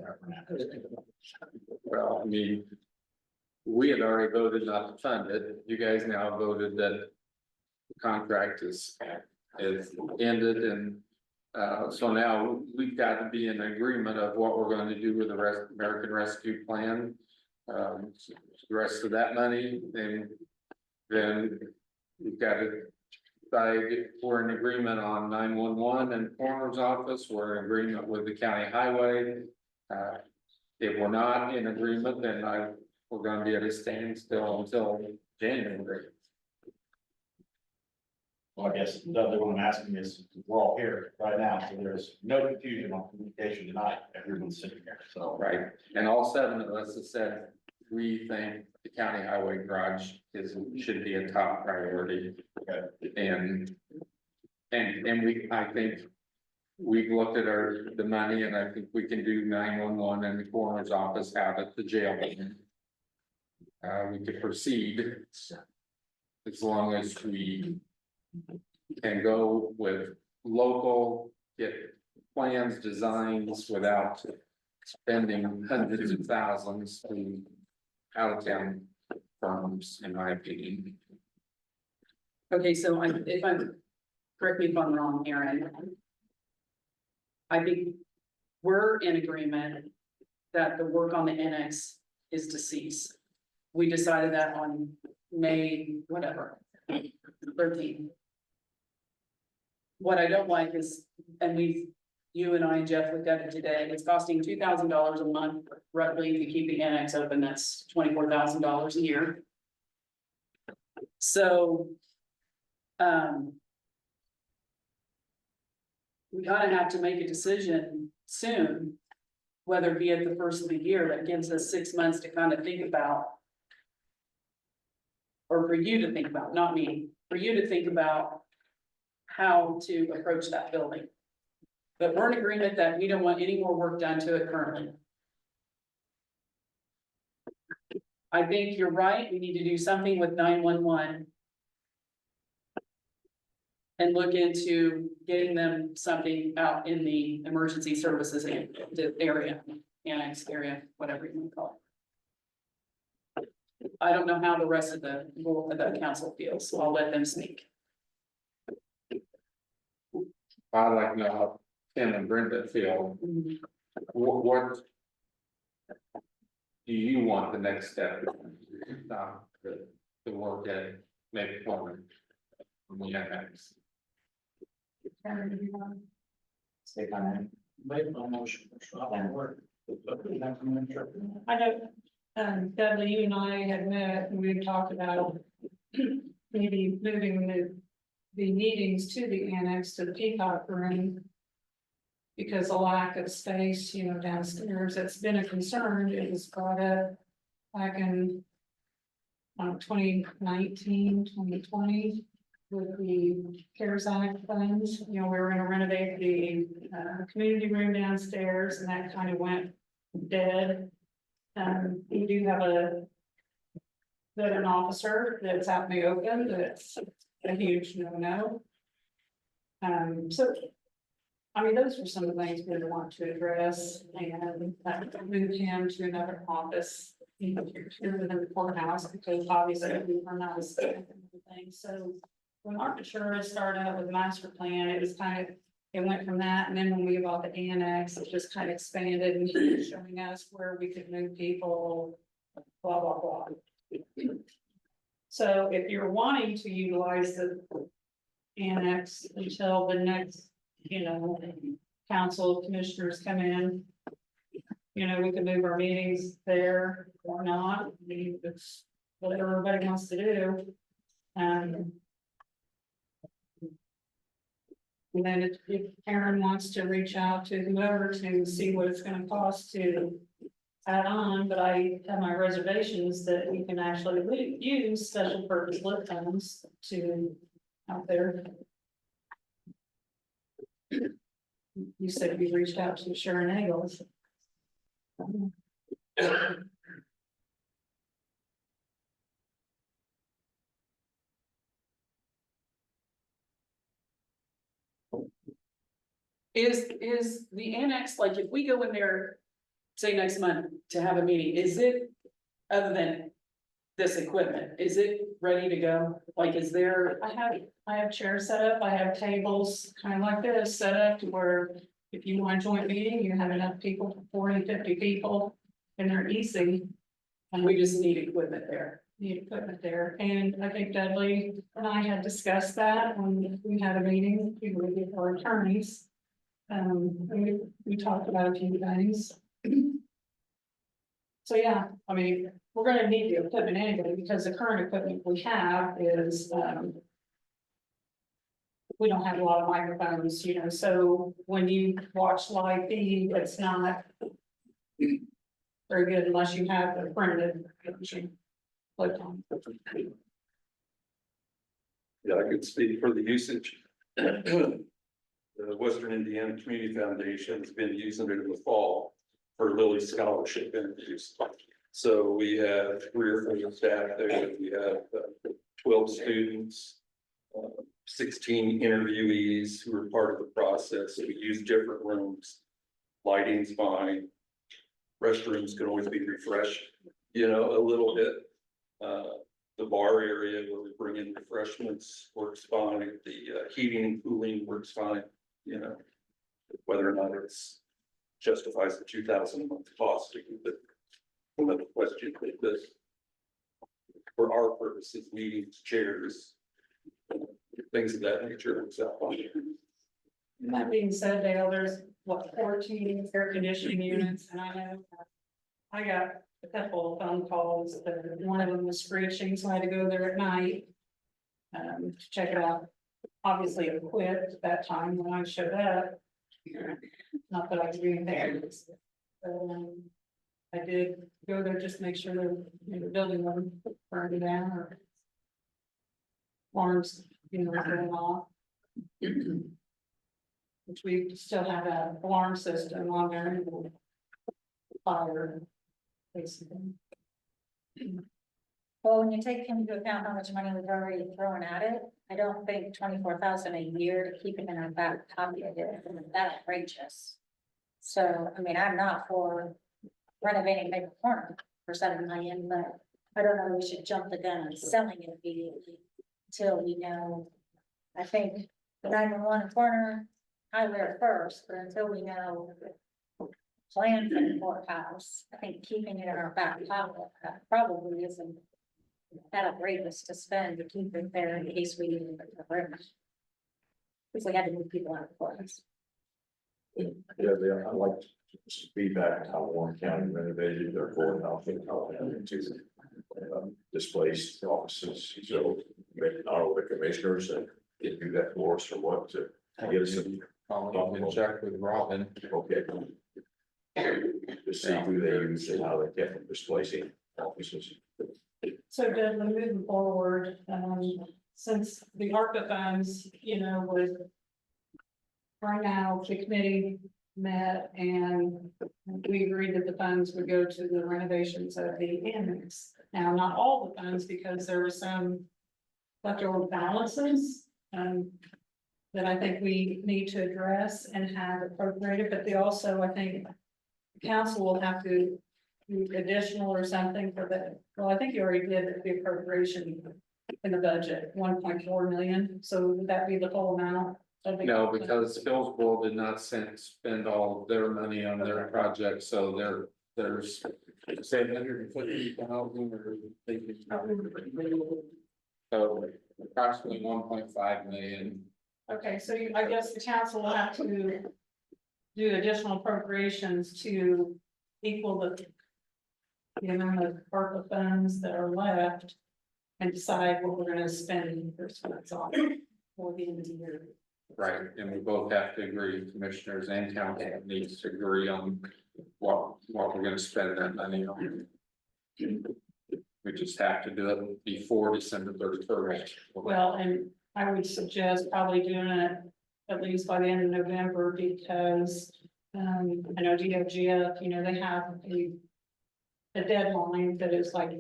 S1: Well, I mean, we had already voted not to fund it. You guys now voted that the contract is ended, and So now we've got to be in agreement of what we're going to do with the American Rescue Plan. The rest of that money, then we've got to decide if we're in agreement on 911 and coroner's office, we're in agreement with the county highway. If we're not in agreement, then we're gonna be at a standstill until January.
S4: Well, I guess the other one I'm asking is, we're all here right now, so there's no confusion on communication tonight, everyone's sitting here, so.
S1: Right, and all 7 of us have said, we think the county highway garage should be a top priority. And I think we've looked at the money, and I think we can do 911 and the coroner's office out at the jail. We could proceed as long as we can go with local, get plans, designs without spending hundreds of thousands to out of town firms, in my opinion.
S5: Okay, so correct me if I'm wrong, Aaron. I think we're in agreement that the work on the annex is to cease. We decided that on May, whatever, 13th. What I don't like is, and you and I and Jeff looked at it today, it's costing $2,000 a month roughly to keep the annex open. That's $24,000 a year. So, we gotta have to make a decision soon, whether it be at the first of the year. That gives us 6 months to kind of think about. Or for you to think about, not me, for you to think about how to approach that building. But we're in agreement that we don't want any more work done to it currently. I think you're right, we need to do something with 911. And look into getting them something out in the emergency services area, annex area, whatever you want to call it. I don't know how the rest of the council feels, so I'll let them speak.
S1: I'd like to know how Tim and Brenda feel. What do you want the next step? To work at maybe one.
S4: Stay on Make my motion.
S2: I know, Dudley, you and I had met and we've talked about maybe moving the meetings to the annex to the Peacock Room. Because the lack of space, downstairs, it's been a concern. It was brought up back in 2019, 2020 with the CARES Act funds. We were gonna renovate the community room downstairs and that kind of went dead. We do have an officer that's out in the open, that's a huge no-no. So, those are some of the things we want to address and move him to another office. Here within the courthouse, because obviously we're not as everything. So when Arkansas started out with the master plan, it was it went from that, and then when we bought the annex, it just kind of expanded and he was showing us where we could move people, blah, blah, blah. So if you're wanting to utilize the annex until the next, council commissioners come in, we can move our meetings there or not. It's whatever everybody wants to do. And then if Aaron wants to reach out to whoever to see what it's gonna cost to add on, but I have my reservations that we can actually use special purpose lift funds to out there. You said you reached out to Sharon Eagles.
S5: Is the annex, like if we go in there, say next month to have a meeting, is it, other than this equipment, is it ready to go? Like, is there,
S2: I have chairs set up, I have tables kind of like this set up to where if you want a joint meeting, you have enough people, 40, 50 people, and they're easy. And
S5: we
S2: we
S5: just need equipment there?
S2: need equipment there, and I think Dudley and I had discussed that when we had a meeting, with our attorneys. We talked about a few things. So, yeah, I mean, we're gonna need the equipment anyway, because the current equipment we have is, we don't have a lot of microphones, you know, so when you watch live feed, it's not very good unless you have the printed machine. Like,
S9: Yeah, I could speak for the usage. The Western Indiana Community Foundation has been using it in the fall for Lilly Scholarship interviews. So we have 3 or 4 staff there, we have 12 students, 16 interviewees who are part of the process. We use different rooms, lighting's fine. Restrooms can always be refreshed, you know, a little bit. The bar area where we bring in refreshments works fine, the heating and cooling works fine, you know. Whether or not it's justifies the 2,000 a month cost, but another question, but for our purposes, meetings, chairs, things of that nature, works out fine.
S2: that being said, Dale, there's what, 14 air conditioning units, and I know I got a couple of phone calls, but one of them was screeching, so I had to go there at night. To check it out. Obviously it quit at that time when I showed up. Not that I was being there. I did go there just to make sure the building wasn't burning down or. Alarms, you know, going off. Which we still have an alarm system on there and we'll fire. Basically.
S6: Well, when you take into account how much money we've already thrown at it, I don't think 24,000 a year to keep it in our back pocket is that outrageous. So, I mean, I'm not for renovating Maple Corner for 7 million, but I don't know, we should jump the gun on selling it immediately until we know. I think the 911 corner, highway are first, but until we know plan for the courthouse, I think keeping it in our back pocket probably isn't that outrageous to spend to keep it there in case we need it for room. If we had to move people out of the courthouse.
S10: Yeah, I like feedback how Warren County renovated their courthouse and how they had to displaced offices, so maybe not all the commissioners that didn't do that for us or what to get us in.
S1: I'll check with Robin.
S10: Okay. To see who they use and how they kept displacing offices.
S2: So Dudley, moving forward, since the ARPA funds, you know, was. Right now, the committee met and we agreed that the funds would go to the renovations of the annex. Now, not all the funds, because there were some leftover balances, that I think we need to address and have appropriated, but they also, I think. The council will have to do additional or something for the, well, I think you already did the appropriation in the budget, 1.4 million, so would that be the full amount?
S1: No, because Hillsborough did not spend all of their money on their project, so there's. Say 150,000 or thinking. So approximately 1.5 million.
S2: Okay, so I guess the council will have to do additional appropriations to equal the amount of ARPA funds that are left and decide what we're gonna spend first funds on for the end of the year.
S1: Right, and we both have to agree, commissioners and council needs to agree on what we're gonna spend that money on. We just have to do it before December 31st.
S2: Well, and I would suggest probably doing it at least by the end of November, because I know DOGF, you know, they have a deadline that is like,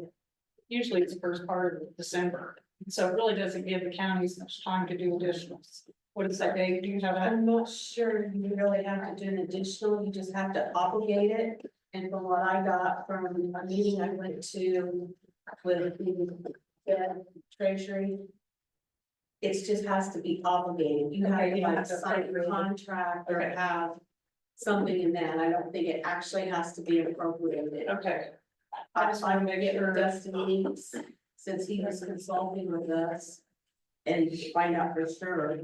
S2: usually it's the first part of December. So it really doesn't give the counties much time to do additionals. What is that, Dave? Do you have that?
S11: I'm not sure you really have to do an additional, you just have to obligate it. And from what I got from a meeting I went to with the treasury. It just has to be obligated, you have
S2: Okay,
S11: to
S2: you have
S11: like
S2: to
S11: sign a
S2: approve it.
S11: contract or
S2: Okay.
S11: have. Something in that, I don't think it actually has to be appropriated.
S2: Okay.
S11: I just want to get with Dustin Weeks, since he was consulting with us. And find out for sure.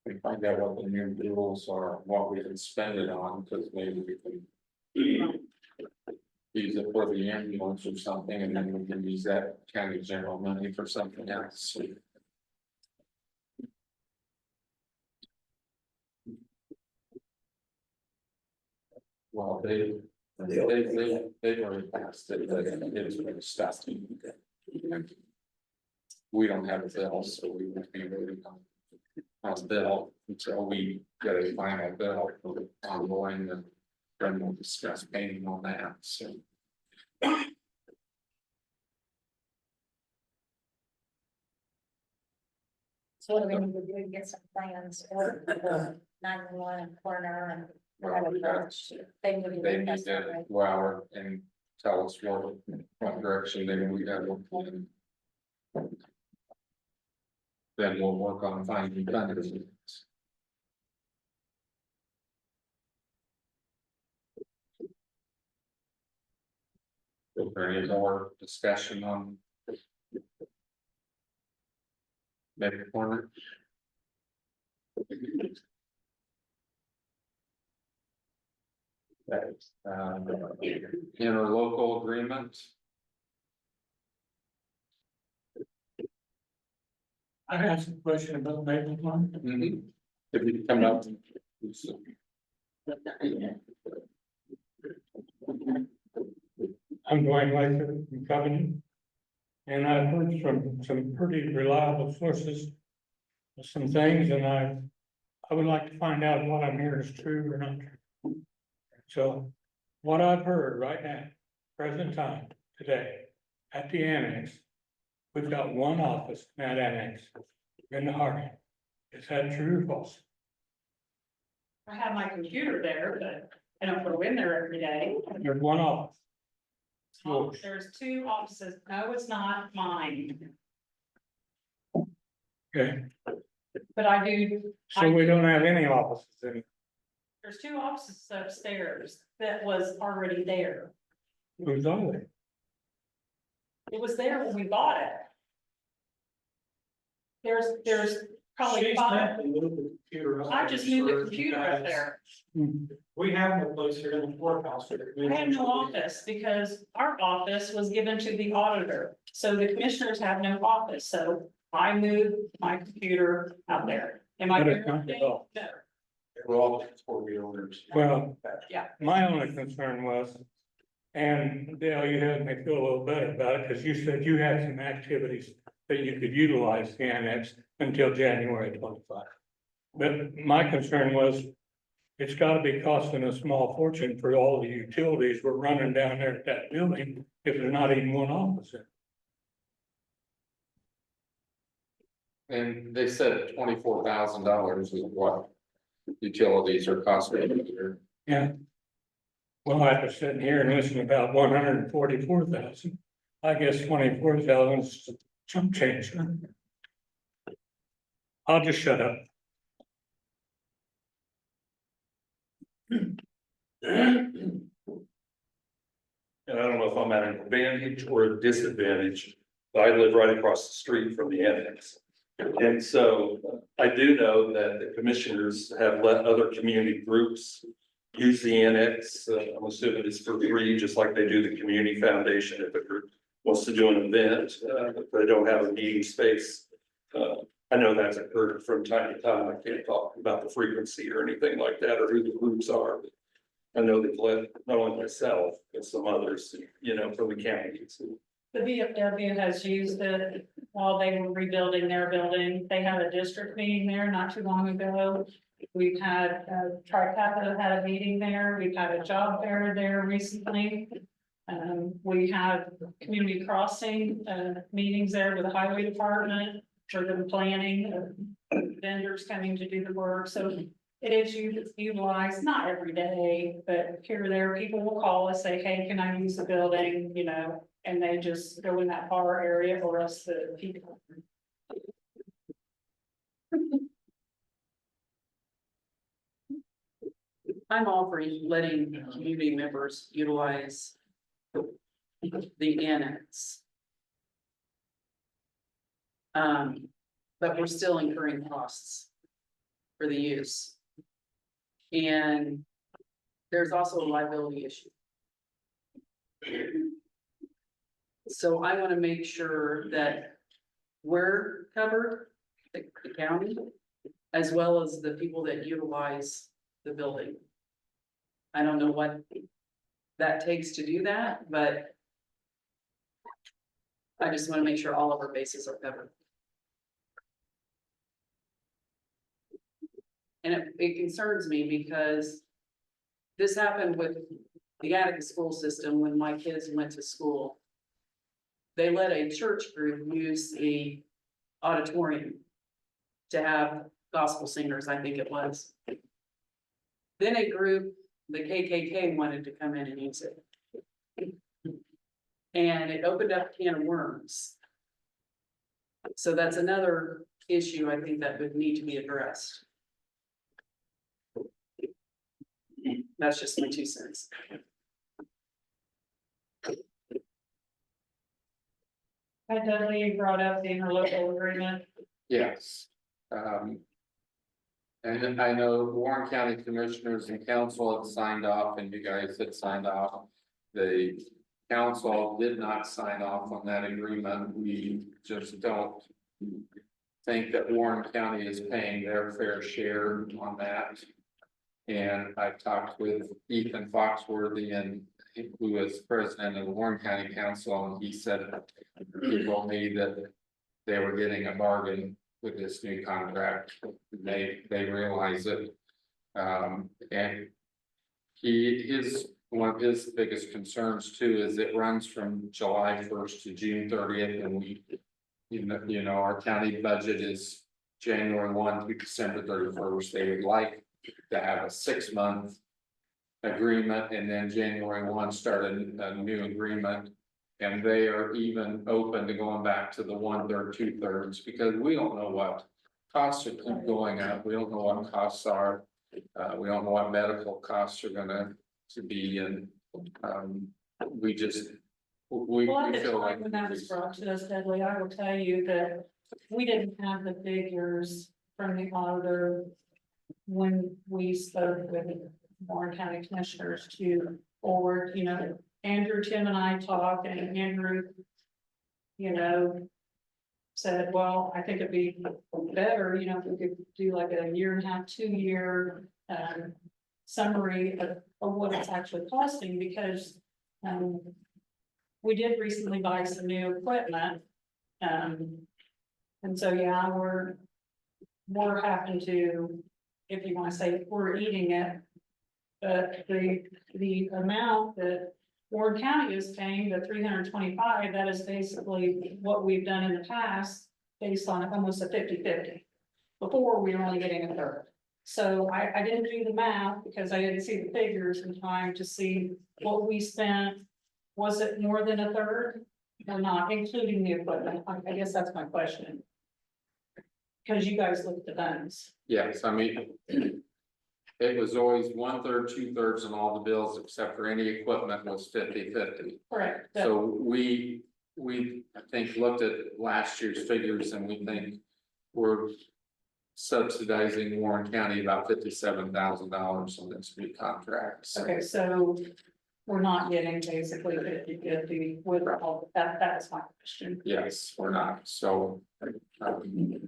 S1: We find out what the new rules are, what we can spend it on, because maybe we can. Use it for the ambulance or something, and then we can use that county general money for something else. Well, they've already passed it, but it was really stuff. We don't have a bill, so we would be waiting on a bill until we get a final bill for the ongoing, and then we'll discuss paying on that, so.
S6: So what do we need to do to get some plans for the 911 corner and whatever approach they would
S1: They
S6: do
S1: need
S6: that's
S1: to
S6: not right.
S1: go out and tell us what direction they we gotta go in. Then we'll work on finding vendors. Is there any more discussion on? Maybe corner? That's, interlocal agreement.
S3: I asked a question about Maple Farm.
S1: If you come up.
S3: I'm Dwayne Lather from Covenant. And I've heard from some pretty reliable sources some things, and I would like to find out what I'm hearing is true or not true. So what I've heard right now, present time, today, at the annex, we've got one office in that annex in the heart. Is that true or false?
S2: I have my computer there, but I don't go in there every day.
S3: There's one office. Yours.
S2: There's two offices. No, it's not mine,
S3: Okay,
S2: but I do,
S3: so we don't have any offices in,
S2: there's two offices upstairs that was already there.
S3: who's are they?
S2: It was there when we bought it. There's probably five. I just moved the computer up there.
S3: We have no place here in the courthouse.
S2: I had no office because our office was given to the auditor. So the commissioners have no office. So I moved my computer out there. Am I?
S3: But it's not at all.
S2: No.
S7: Well, it's for the owners.
S3: Well,
S2: Yeah.
S3: my only concern was, and Dale, you had me feel a little better about it, because you said you had some activities that you could utilize the annex until January 25. But my concern was, it's gotta be costing a small fortune for all the utilities we're running down there at that building, if there's not even one office in.
S1: And they said $24,000 is what utilities are costing here.
S3: Yeah. Well, after sitting here and listening about 144,000, I guess 24,000 is chump change. Huh? I'll just shut up.
S9: And I don't know if I'm at an advantage or a disadvantage, but I live right across the street from the annex. And so I do know that the commissioners have let other community groups use the annex. I'm assuming it's for free, just like they do the community foundation if a group wants to do an event, if they don't have a meeting space. I know that's occurred from time to time. I can't talk about the frequency or anything like that or who the groups are. But I know they've let not only myself, but some others, from the county.
S2: The VFW has used it while they were rebuilding their building. They had a district meeting there not too long ago. We've had, Tricapa had a meeting there. We've had a job fair there recently. We have community crossing, meetings there with the highway department for the planning of vendors coming to do the work. So It is utilized, not every day, but here or there, people will call us, say, hey, can I use the building, you know, and they just go in that bar area or else the people.
S5: I'm all for letting community members utilize the annex. But we're still incurring costs for the use. And there's also a liability issue. So I want to make sure that we're covered, the county, as well as the people that utilize the building. I don't know what that takes to do that, but I just want to make sure all of our bases are covered. And it concerns me because this happened with the Attica school system when my kids went to school. They let a church group use the auditorium to have gospel singers, I think it was. Then a group, the KKK, wanted to come in and use it. And it opened up a can of worms. So that's another issue I think that would need to be addressed. That's just my 2 cents.
S2: Dudley brought up the interlocal agreement.
S1: Yes. And then I know Warren County Commissioners and Council had signed off and you guys had signed off. The council did not sign off on that agreement. We just don't think that Warren County is paying their fair share on that. And I talked with Ethan Foxworthy and who is president of the Warren County Council, and he said, he told me that they were getting a bargain with this new contract. They realize it. And one of his biggest concerns too is it runs from July 1st to June 30th, and we, you know, our county budget is January 1 to December 31st. They would like to have a 6-month agreement and then January 1 start a new agreement. And they are even open to going back to the 1/3, 2/3, because we don't know what costs are keep going up. We don't know what costs are. We don't know what medical costs are gonna be, and we just we
S2: Well, at the
S1: feel
S2: time
S1: like
S2: when that was brought to us, Dudley, I will tell you that we didn't have the figures from the auditor when we spoke with Warren County Commissioners to forward, you know, Andrew, Tim and I talked, and Andrew, you know, said, well, I think it'd be better, you know, if we could do like a 1.5 to 2 year summary of what it's actually costing, because we did recently buy some new equipment. And so, yeah, we're having to, if you want to say we're eating it, but the amount that Warren County is paying, the 325, that is basically what we've done in the past, based on almost a 50-50. Before, we were only getting a third. So I didn't do the math because I didn't see the figures in time to see what we spent. Was it more than a third or not, including the equipment? I guess that's my question. Because you guys looked at the guns.
S1: yes, I mean. It was always 1/3, 2/3 on all the bills, except for any equipment was 50-50.
S2: Correct.
S1: So we, I think, looked at last year's figures and we think we're subsidizing Warren County about $57,000 on this new contract. So
S2: Okay, so we're not getting basically 50-50 with all that. That's my question.
S1: yes, we're not. So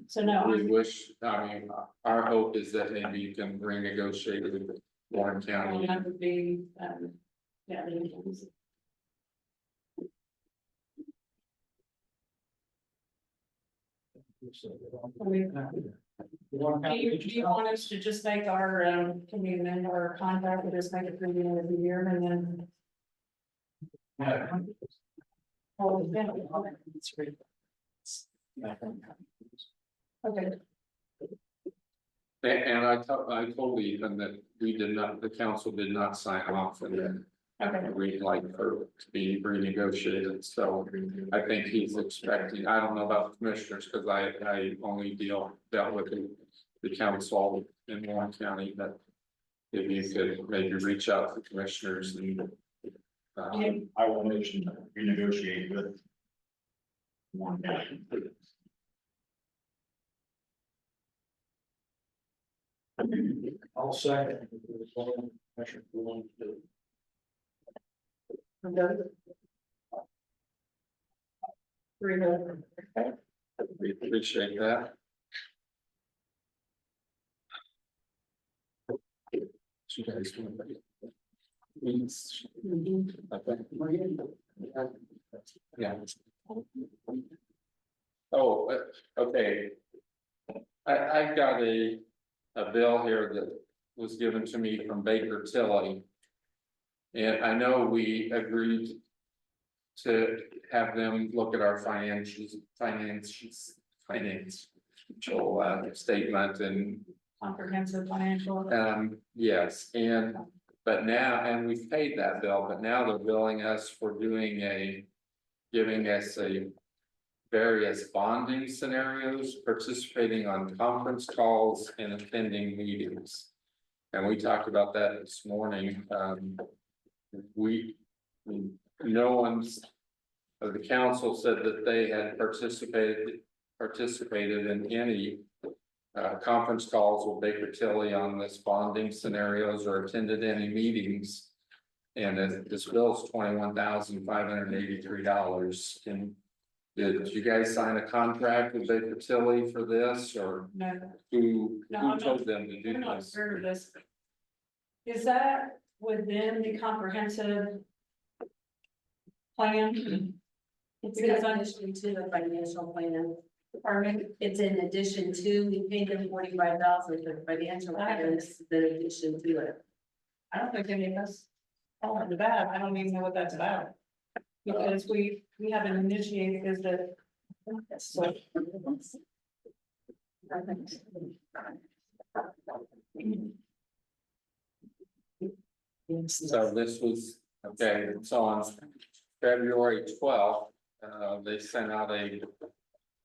S2: So no,
S1: we wish, I mean, our hope is that maybe you can renegotiate with Warren County.
S2: that would be, yeah. Do you want us to just make our, can we amend our contract with this, make it through the end of the year and then? Oh, yeah. Okay.
S1: And I told Ethan that we did not, the council did not sign off and then
S2: Okay.
S1: we'd like for it to be renegotiated, so I think he's expecting, I don't know about the commissioners, because I only dealt with the council in Warren County, but if you could maybe reach out to the commissioners and
S4: I will mention renegotiate with. One county.
S3: I'll second.
S1: we appreciate that. You guys want to- Please. Okay. Yeah. Oh, okay. I've got a bill here that was given to me from Baker Tilly. And I know we agreed to have them look at our financial statement and
S2: Comprehensive financial.
S1: yes, but now, and we've paid that bill, but now they're billing us for giving us a various bonding scenarios, participating on conference calls and attending meetings. And we talked about that this morning. No one's of the council said that they had participated in any conference calls with Baker Tilly on this bonding scenarios or attended any meetings. And this bill's $21,583. And did you guys sign a contract with Baker Tilly for this, or
S2: No,
S1: who
S2: No, I'm
S1: told them to
S2: I'm
S1: do
S2: not
S1: this?
S2: sure of this. Is that within the comprehensive plan?
S11: It's in addition to the financial plan.
S2: Pardon me?
S11: It's in addition to, we paid them 45,000 for the financial plan, this is in addition to it.
S2: I don't think any of us fall into that. I don't even know what that's about. Because we haven't initiated because the. So.
S1: So this was, okay, so on February 12th, they sent out a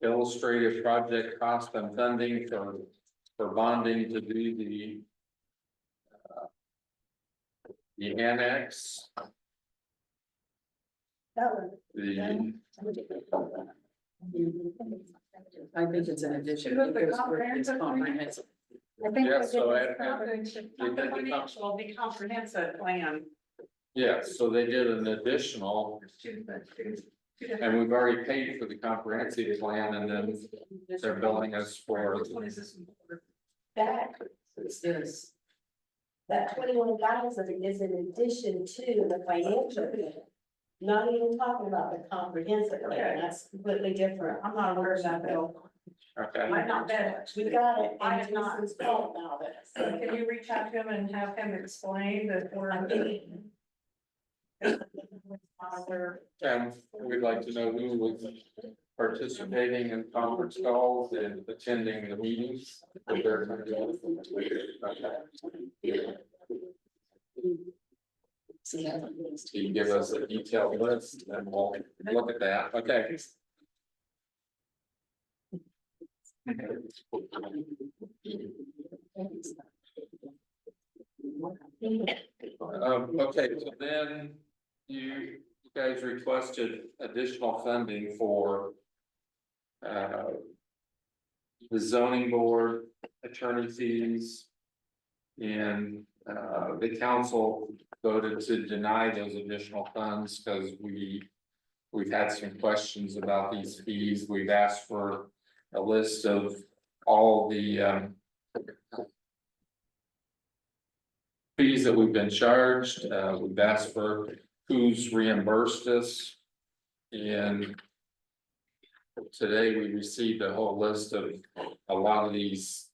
S1: illustrative project cost and funding for bonding to do the annex.
S5: I think it's an addition.
S2: Should the
S5: because it's
S2: comprehensive plan?
S5: comprehensive.
S6: I think
S1: Yeah,
S6: we
S1: so
S6: did
S1: I-
S6: this comprehensive.
S2: Not the financial, the comprehensive plan.
S1: Yeah, so they did an additional, and we've already paid for the comprehensive plan, and then they're billing us for.
S2: Which one is this?
S11: That,
S5: It's this.
S11: that 21,000 is in addition to the financial plan. Not even talking about the comprehensive plan, that's completely different.
S2: I'm not aware of that bill.
S1: Okay,
S2: I'm not that.
S11: We got it,
S2: I
S11: and
S2: have not.
S11: it's fault now,
S2: So can you reach out to him and have him explain that we're.
S1: and we'd like to know who was participating in conference calls and attending the meetings. If they're gonna do it. So you give us a detailed list and we'll look at that, okay. Okay, so then you guys requested additional funding for the zoning board, attorney fees. And the council voted to deny those additional funds because we've had some questions about these fees. We've asked for a list of all the fees that we've been charged. We've asked for who's reimbursed us. And today we received a whole list of a lot of these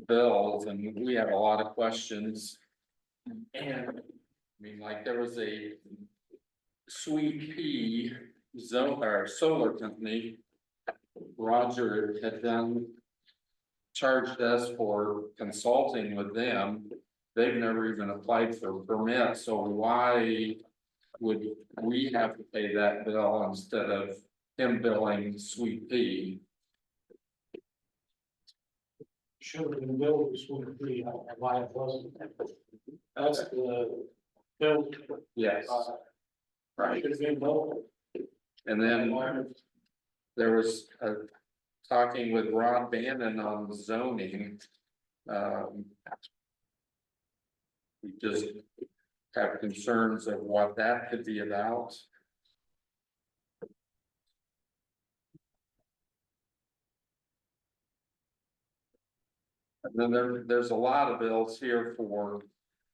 S1: bills, and we have a lot of questions. And I mean, like, there was a Sweet Pea zone or solar company. Roger had done charged us for consulting with them. They've never even applied for a permit, so why would we have to pay that bill instead of him billing Sweet Pea?
S3: Should have been billed this one pretty, why it wasn't. That's the bill.
S1: Yes, right.
S3: Should have been billed.
S1: And then there was talking with Rod Bannon on zoning. We just have concerns of what that could be about. And then there's a lot of bills here for,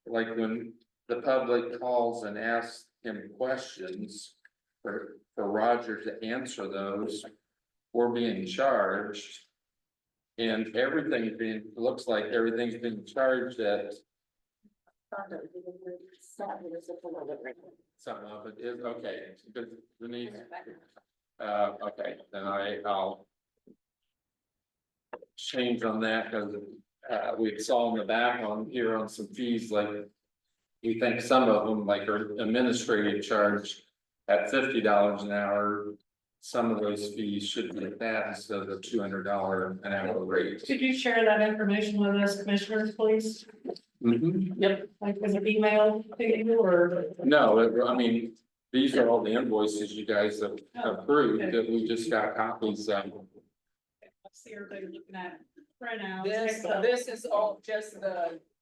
S1: like, when the public calls and asks him questions. For Roger to answer those, we're being charged. And everything's being, looks like everything's being charged at. Some of it is, okay, but Denise. Okay, then I'll. Change on that, because we saw in the back on here on some fees, like. We think some of them, like, are administrative charge at $50 an hour. Some of those fees should be at that instead of the $200 an hour rate.
S2: Could you share that information with us, commissioners, please?
S5: Yep.
S2: Like, was it emailed to you or?
S1: No, I mean, these are all the invoices you guys have approved, that we just got copies of.
S2: I see everybody looking at printouts.
S5: This is all just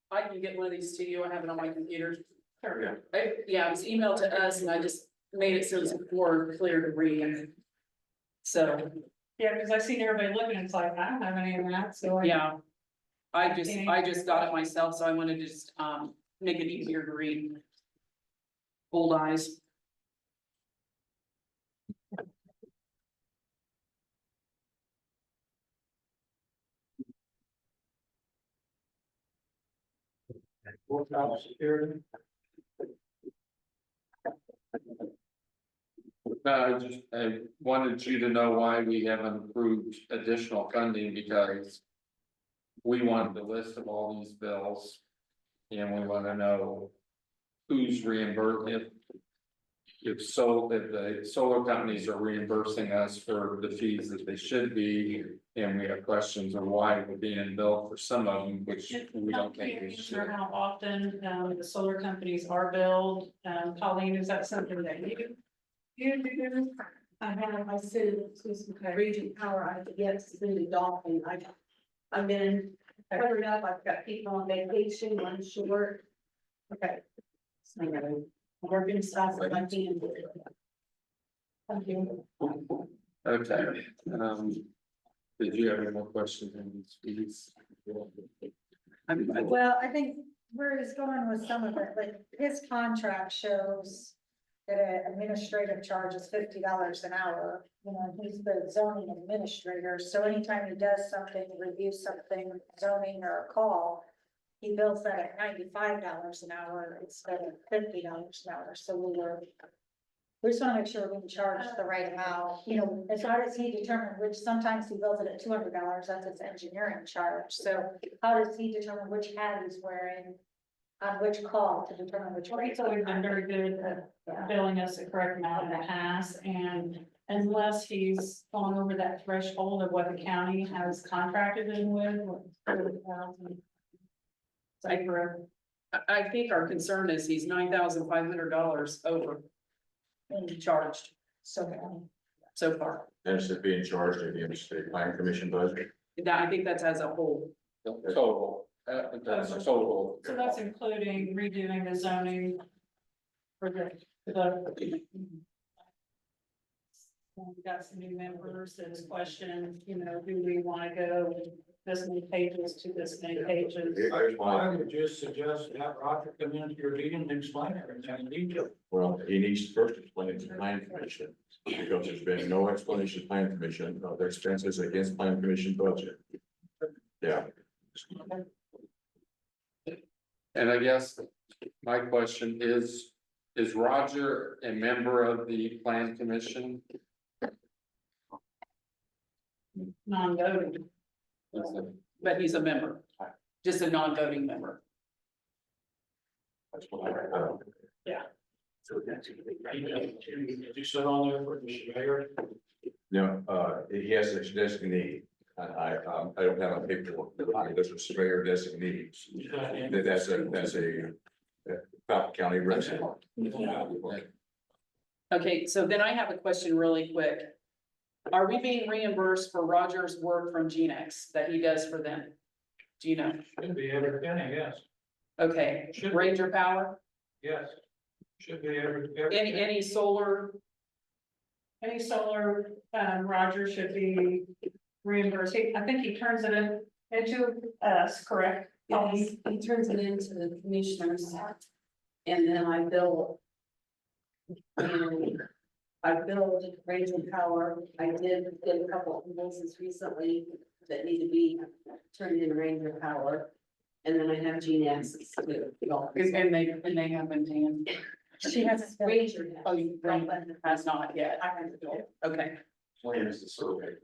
S5: I can get one of these to you, I have it on my computer. Yeah, it was emailed to us and I just made it so it's more clear to read. So,
S2: Yeah, because I seen everybody looking, it's like, I don't have any of that, so.
S5: yeah. I just got it myself, so I wanted to just, make it easier to read. Old eyes.
S3: Courthouse security.
S1: I wanted you to know why we haven't approved additional funding, because. We wanted the list of all these bills. And we wanna know who's reimbursed, if the solar companies are reimbursing us for the fees that they should be. And we have questions on why we're being billed for some of them, which we don't think we should.
S2: Sure, how often, the solar companies are billed, Colleen, is that something that you do?
S11: I have my city, Region Power, I forget, Cindy Dolphin, I've been covered up, I've got people on vacation, one short. Okay. So I'm working stuff with my team. Thank you.
S1: Okay, did you have any more questions on these fees?
S6: Well, I think where he's going with some of it, like his contract shows that an administrative charge is $50 an hour. You know, he's the zoning administrator, so anytime he does something, reviews something, zoning or a call, he bills that at $95 an hour instead of $50 an hour, so we just wanna make sure we can charge the right amount, you know, as how does he determine which, sometimes he bills it at $200, that's his engineering charge, so how does he determine which hat he's wearing? On which call to determine which.
S2: He's always been very good at billing us the correct amount in the past, and unless he's gone over that threshold of what the county has contracted him with.
S5: I think our concern is he's $9,500 over. And charged so far.
S10: That's it being charged against the plan commission budget.
S5: I think that's as a whole.
S1: Total, that's a total.
S2: So that's including redoing the zoning for the. We got some new members, and this question, you know, do we wanna go this many pages to this many pages?
S3: I would just suggest that Roger come into your meeting and explain everything in detail.
S10: Well, he needs to first explain it to plan commission, because there's been no explanation to plan commission of their expenses against plan commission budget. Yeah.
S1: And I guess my question is Roger a member of the plan commission?
S2: Non-voting.
S5: but he's a member, just a non-voting member.
S10: That's what I read.
S3: Did you sit on there for the surveyor?
S10: No, he has a designee. I don't have a paperwork, there's a surveyor designee. That's a Falcon County resident.
S5: Okay, so then I have a question really quick. Are we being reimbursed for Roger's work from GeneX that he does for them? Do you know?
S3: Should be every penny, yes,
S5: Okay,
S3: Should be.
S5: Ranger Power,
S3: yes. Should be every.
S5: any solar,
S2: Any solar, Roger should be reimbursed. I think he turns it into us, correct?
S11: He turns it into the commissioners. And then I bill. And I billed Ranger Power, I did get a couple of invoices recently that need to be turned in Ranger Power. And then I have Gene Access too.
S5: and they have been paying.
S6: She has.
S11: Ranger.
S5: Oh, you has not yet.
S11: I have to do it.
S5: Okay,
S10: Where's the survey?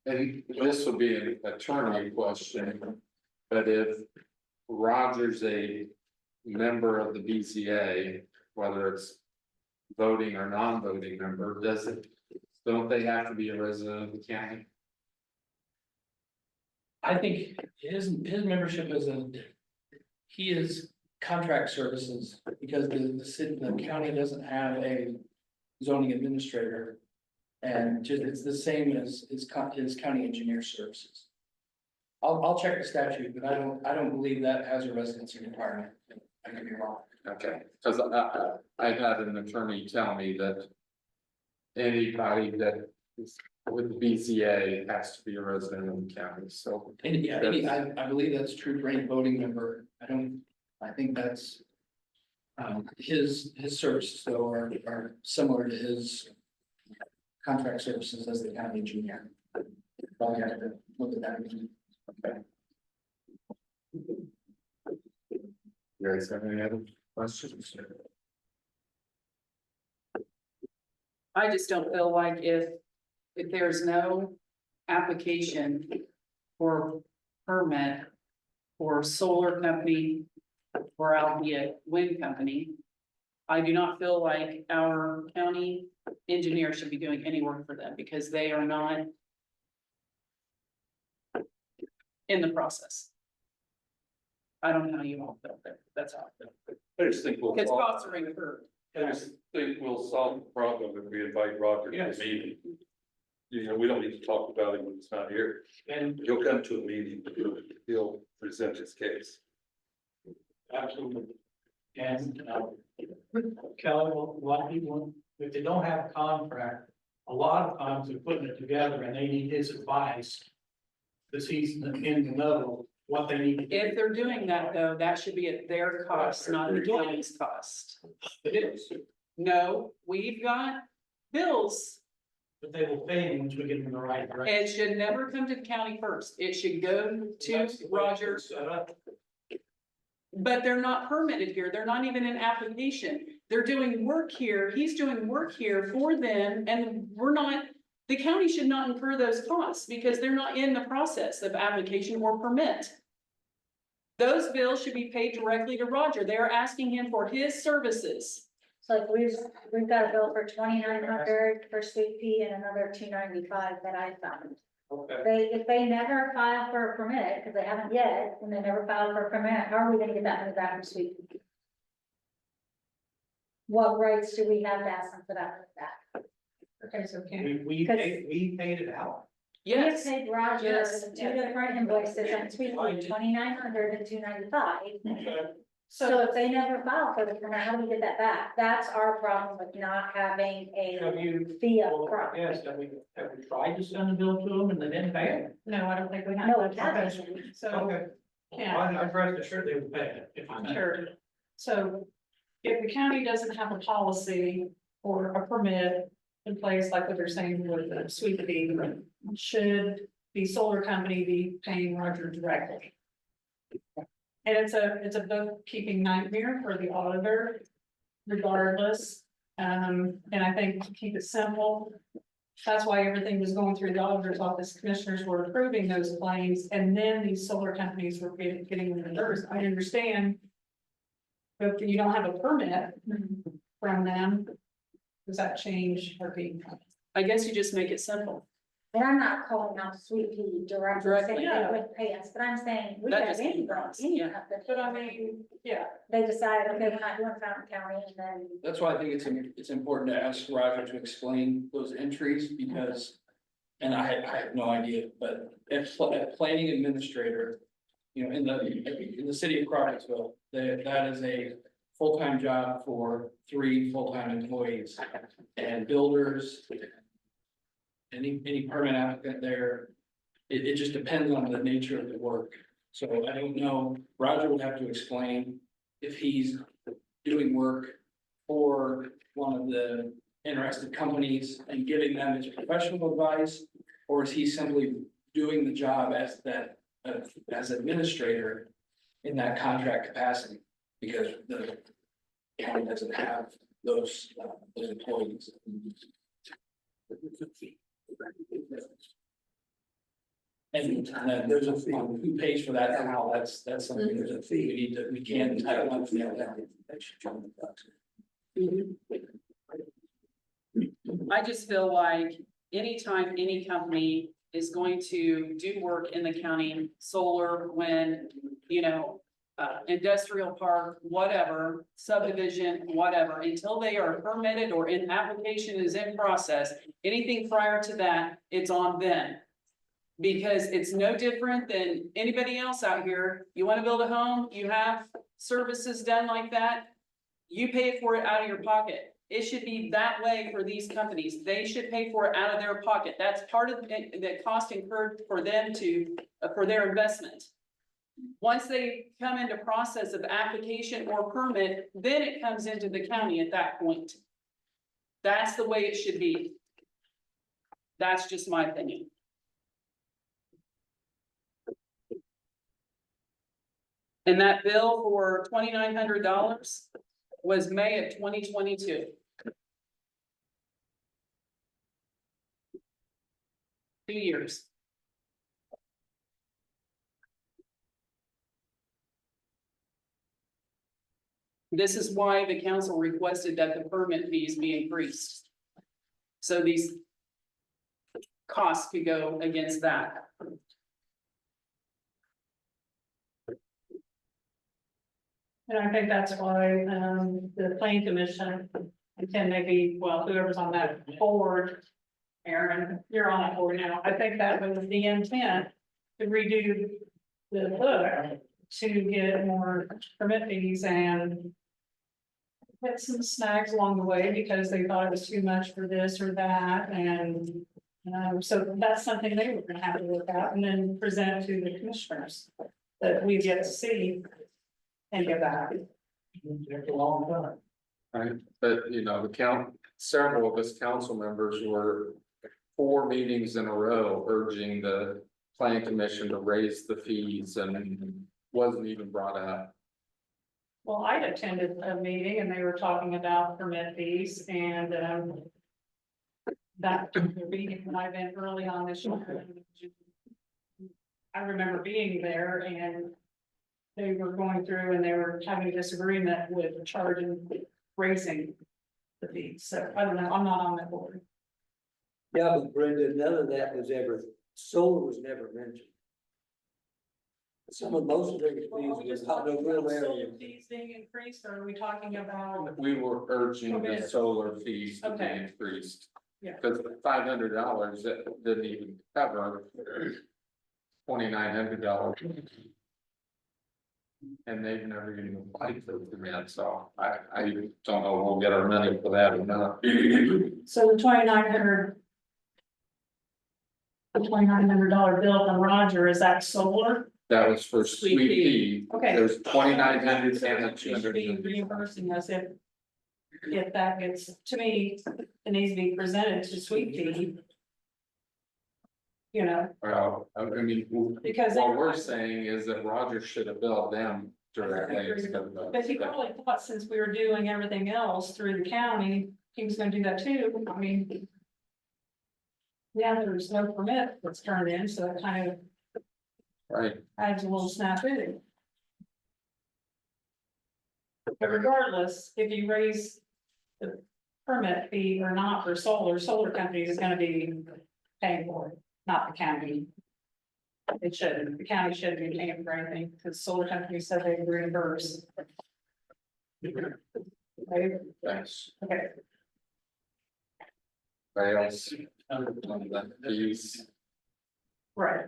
S1: And this would be an attorney question, but if Roger's a member of the BCA, whether it's voting or non-voting member, don't they have to be a resident of the county?
S12: I think his membership is he is contract services because the county doesn't have a zoning administrator. And just, it's the same as his county engineer services. I'll check the statute, but I don't believe that has a residency requirement. I could be wrong.
S1: Okay, cause I've had an attorney tell me that anybody that is with the BCA has to be a resident of the county, so.
S12: And yeah, I believe that's true for any voting member. I think that's. His services though are similar to his contract services as the county engineer. Probably have to look at that again.
S1: Okay. You guys have any other questions?
S5: I just don't feel like if there's no application for permit for solar company or albeit wind company, I do not feel like our county engineer should be doing any work for them because they are not in the process. I don't know how you all feel there. That's how I feel.
S9: I just think
S5: It's fostering her.
S9: I just think we'll solve the problem if we invite Roger to
S3: Yes.
S9: the meeting. You know, we don't need to talk about him when he's not here.
S3: And
S9: He'll come to a meeting, he'll present his case.
S3: absolutely. And, Kelly, a lot of people, if they don't have a contract, a lot of times they're putting it together and they need his advice. Cause he's in the know what they need to do.
S5: If they're doing that though, that should be at their cost, not the county's cost.
S3: It is,
S5: No, we've got bills.
S3: but they will pay him once we get in the right direction.
S5: It should never come to the county first. It should go to Roger.
S3: Set up.
S5: But they're not permitted here. They're not even in application. They're doing work here. He's doing work here for them and we're not. The county should not incur those costs because they're not in the process of application or permit. Those bills should be paid directly to Roger. They're asking him for his services.
S6: So like we've got a bill for 2,900 for sweet pea and another 295 that I found.
S3: Okay.
S6: If they never file for a permit, because they haven't yet, and they never filed for a permit, how are we gonna get that money back from sweet pea? What rights do we have to ask them for that back?
S2: Okay, so can
S3: We paid it out.
S6: We have
S5: Yes,
S6: paid Roger
S5: Yes.
S6: two different invoices on sweet pea, 2,900 and 295. So
S2: so
S6: if they never file for the permit, how do we get that back? That's our problem with not having
S3: Have
S6: a
S3: you,
S6: fee
S3: well,
S6: up front.
S3: yes, have we tried to send a bill to them and they didn't pay it?
S2: no, I don't think we have.
S6: No,
S2: that
S6: we haven't.
S2: profession. So
S3: Okay.
S2: yeah.
S3: I'd rest assured they would pay it. if you can.
S2: Sure. So if the county doesn't have a policy or a permit in place, like what they're saying with the sweet pea, should the solar company be paying Roger directly? And it's a bookkeeping nightmare for the auditor regardless. And I think to keep it simple, That's why everything was going through the auditor's office, commissioners were approving those claims, and then these solar companies were getting reimbursed, I understand. But if you don't have a permit from them, does that change our fee?
S5: I guess you just make it simple.
S6: And I'm not calling out Sweet Pea directly, saying
S2: Yeah.
S6: they wouldn't pay us, but I'm saying, we
S5: That
S6: have
S5: just
S6: any,
S5: came from us,
S6: any
S5: yeah.
S6: company.
S2: But I mean, yeah,
S6: They decided, okay, we're not doing Fountain County, and then
S12: That's why I think it's important to ask Roger to explain those entries because. And I have no idea, but if a planning administrator, you know, in the city of Crawfordsville, that is a full-time job for 3 full-time employees. And builders. Any permit applicant there, it just depends on the nature of the work. So I don't know, Roger would have to explain if he's doing work for one of the interested companies and giving them his professional advice, or is he simply doing the job as that, as administrator in that contract capacity? Because the county doesn't have those employees. And then there's a fee, who pays for that and how, that's something, there's a fee, we can't entitle them to that.
S5: I just feel like anytime any company is going to do work in the county, solar, wind, you know, industrial park, whatever, subdivision, whatever, until they are permitted or an application is in process, anything prior to that, it's on them. Because it's no different than anybody else out here. You wanna build a home, you have services done like that, you pay for it out of your pocket. It should be that way for these companies. They should pay for it out of their pocket. That's part of the cost incurred for them to, for their investment. Once they come into process of application or permit, then it comes into the county at that point. That's the way it should be. That's just my opinion. And that bill for $2,900 was May of 2022. Two years. This is why the council requested that the permit fees be increased. So these costs could go against that.
S2: and I think that's why, the planning commission, and maybe, well, whoever's on that board. Aaron, you're on that board now, I think that was the intent to redo the book to get more permit fees and hit some snags along the way because they thought it was too much for this or that, and so that's something they were gonna have to look at and then present to the commissioners that we get to see and get back.
S3: It's a long time.
S1: Right, but you know, several of us council members were 4 meetings in a row urging the planning commission to raise the fees and wasn't even brought up.
S2: Well, I attended a meeting and they were talking about permit fees and, that meeting when I've been early on this year. I remember being there and they were going through and they were having a disagreement with charging, raising the fees. So I don't know, I'm not on that board.
S8: Yeah, but Brenda, none of that was ever, solar was never mentioned. Some of most of their fees was not no real area.
S2: Solar fees being increased, or are we talking about?
S1: We were urging the
S2: Okay.
S1: solar fees to be
S2: Okay.
S1: increased.
S2: Yeah.
S1: Cause $500, that didn't even cover $2,900. And they've never even applied for the grant, so I don't know, if we'll get our money for that or not.
S2: So the $2,900. The $2,900 bill from Roger, is that solar?
S1: That was for
S5: Sweet
S1: Sweet
S5: Pea.
S1: Pea.
S2: Okay.
S1: There's 2,900 and the
S2: They should
S1: 200.
S2: be reimbursing us if that gets, to me, it needs to be presented to Sweet Pea. You know,
S1: Well, I mean,
S2: because.
S1: what we're saying is that Roger should have billed them directly instead of.
S2: But he probably thought since we were doing everything else through the county, he was gonna do that too, I mean. Yeah, there's no permit that's turned in, so it kind of
S1: Right.
S2: adds a little snafu. But regardless, if you raise the permit fee or not for solar company is gonna be paying for it, not the county. It shouldn't, the county shouldn't be paying for anything, because solar company said they would reimburse. Okay,
S1: Thanks.
S2: okay,
S1: Anybody else? On the fees?
S2: right.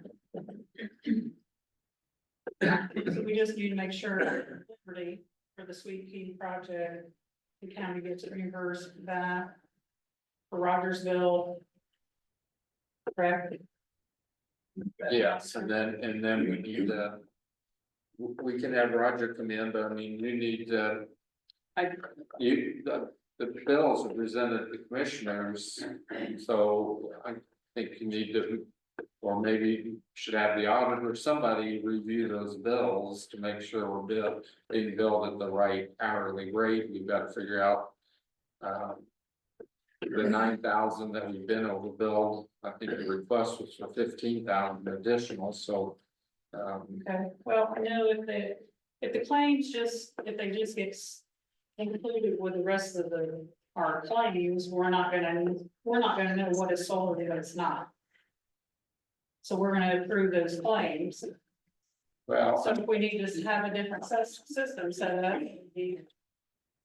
S2: So we just need to make sure Liberty for the Sweet Pea project, the county gets reimbursed that. For Rogersville. Correct?
S1: Yes, and then we need we can have Roger come in, but I mean, you need the bills are presented to commissioners, so I think you need to. Or maybe you should have the auditor or somebody review those bills to make sure we're being billed at the right hourly rate. We've got to figure out. The 9,000 that we've been overbilled, I think the request was for 15,000 additional, so.
S2: Okay, well, I know if the claims if they just get included with the rest of our claims, we're not gonna know what is solar and what it's not. So we're gonna approve those claims.
S1: Well,
S2: So if we need to have a different system set up, the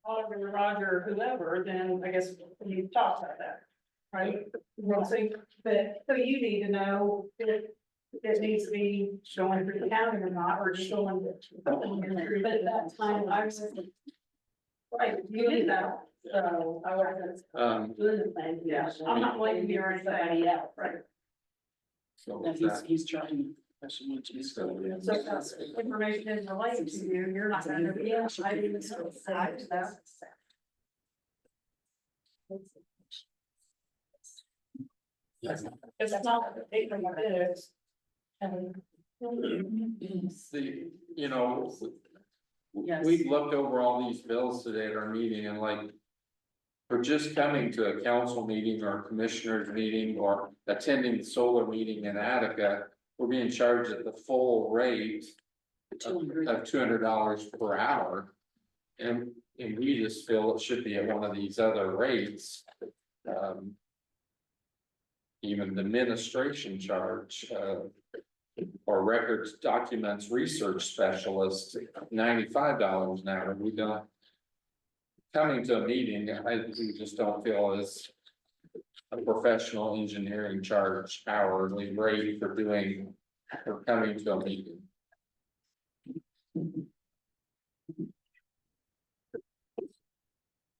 S2: Oliver, Roger, or whoever, then I guess we need to talk about that, right? We'll see, but so you need to know if it needs to be showing through the county or not, or just showing. But at that time, I was. Right, you did that, so I wasn't. Doing the thing, yeah, I'm not blaming you or anybody else, right?
S1: so
S12: He's trying.
S2: So that's information is related to you, you're not gonna be, yeah, I didn't say that. It's not the paper it is. And.
S1: you know. We've looked over all these bills today at our meeting and like. For just coming to a council meeting or a commissioners meeting or attending the solar meeting in Attica, we're being charged at the full rate. Of $200 per hour. And we just feel it should be at one of these other rates. Even the administration charge, or records documents research specialist, $95 an hour. We don't. Coming to a meeting, we just don't feel as a professional engineering charge hourly rate for coming to a meeting.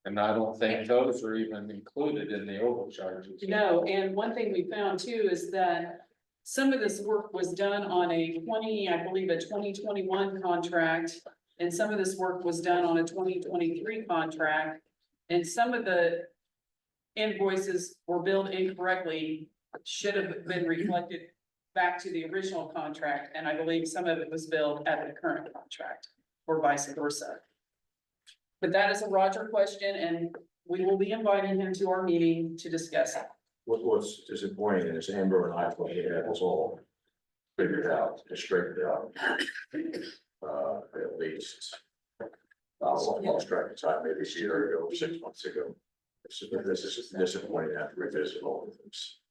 S1: And I don't think those are even included in the overcharges.
S5: No, and one thing we found too is that some of this work was done on a 2021 contract. And some of this work was done on a 2023 contract. And some of the invoices were billed incorrectly, should have been reflected back to the original contract. And I believe some of it was billed at the current contract or vice versa. But that is a Roger question, and we will be inviting him to our meeting to discuss it.
S10: What's disappointing is Amber and I thought we had this all figured out, and straightened out. At least. I lost track of time, maybe a year ago, 6 months ago. This is just disappointing to have to revisit all of this.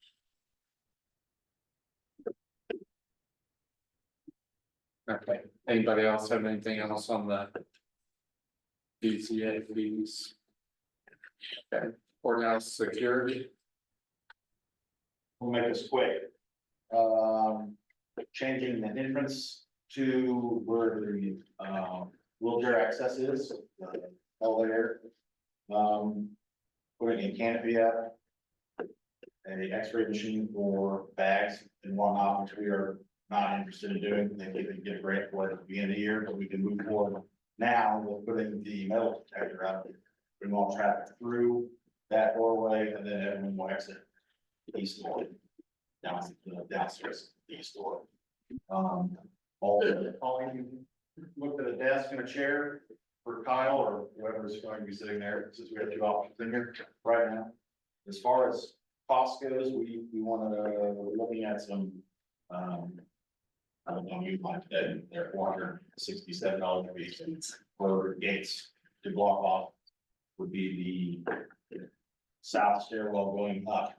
S1: Okay, anybody else have anything else on the DCA fees? Okay, courthouse security.
S4: We'll make this quick. Changing the entrance to where the wheelchair access is, all there. Putting a canopy up. An X-ray machine for bags and whatnot, which we are not interested in doing. They can get a grant for it at the beginning of the year, but we can move forward now with putting the metal detector up. Bring all traffic through that doorway and then everyone will exit the east door. Downstairs, the east door. Also, look at a desk and a chair for Kyle or whoever is going to be sitting there, since we have two options in here right now. As far as cost goes, we we're looking at some, I don't know, you might, they're $467 a piece for gates to block off would be the south stairwell going up.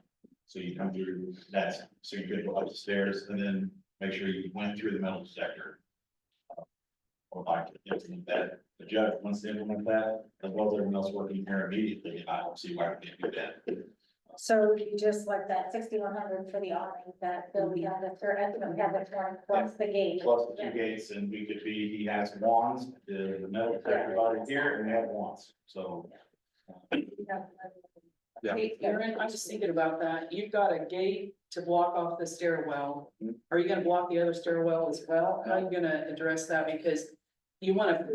S4: So you come through that, so you could go up the stairs and then make sure you went through the metal detector. Or like implement that, the judge wants to implement that, as well as everyone else working here immediately, and I don't see why we can't do that.
S6: So you just like that 6,100 for the awning that Bill, we have the third, we have the one plus the gate.
S4: Plus the 2 gates, and we could be, he has wands, the metal detector body here, and we have wands, so.
S10: Yeah.
S5: Hey, Aaron, I'm just thinking about that. You've got a gate to block off the stairwell. Are you gonna block the other stairwell as well? How are you gonna address that? Because you wanna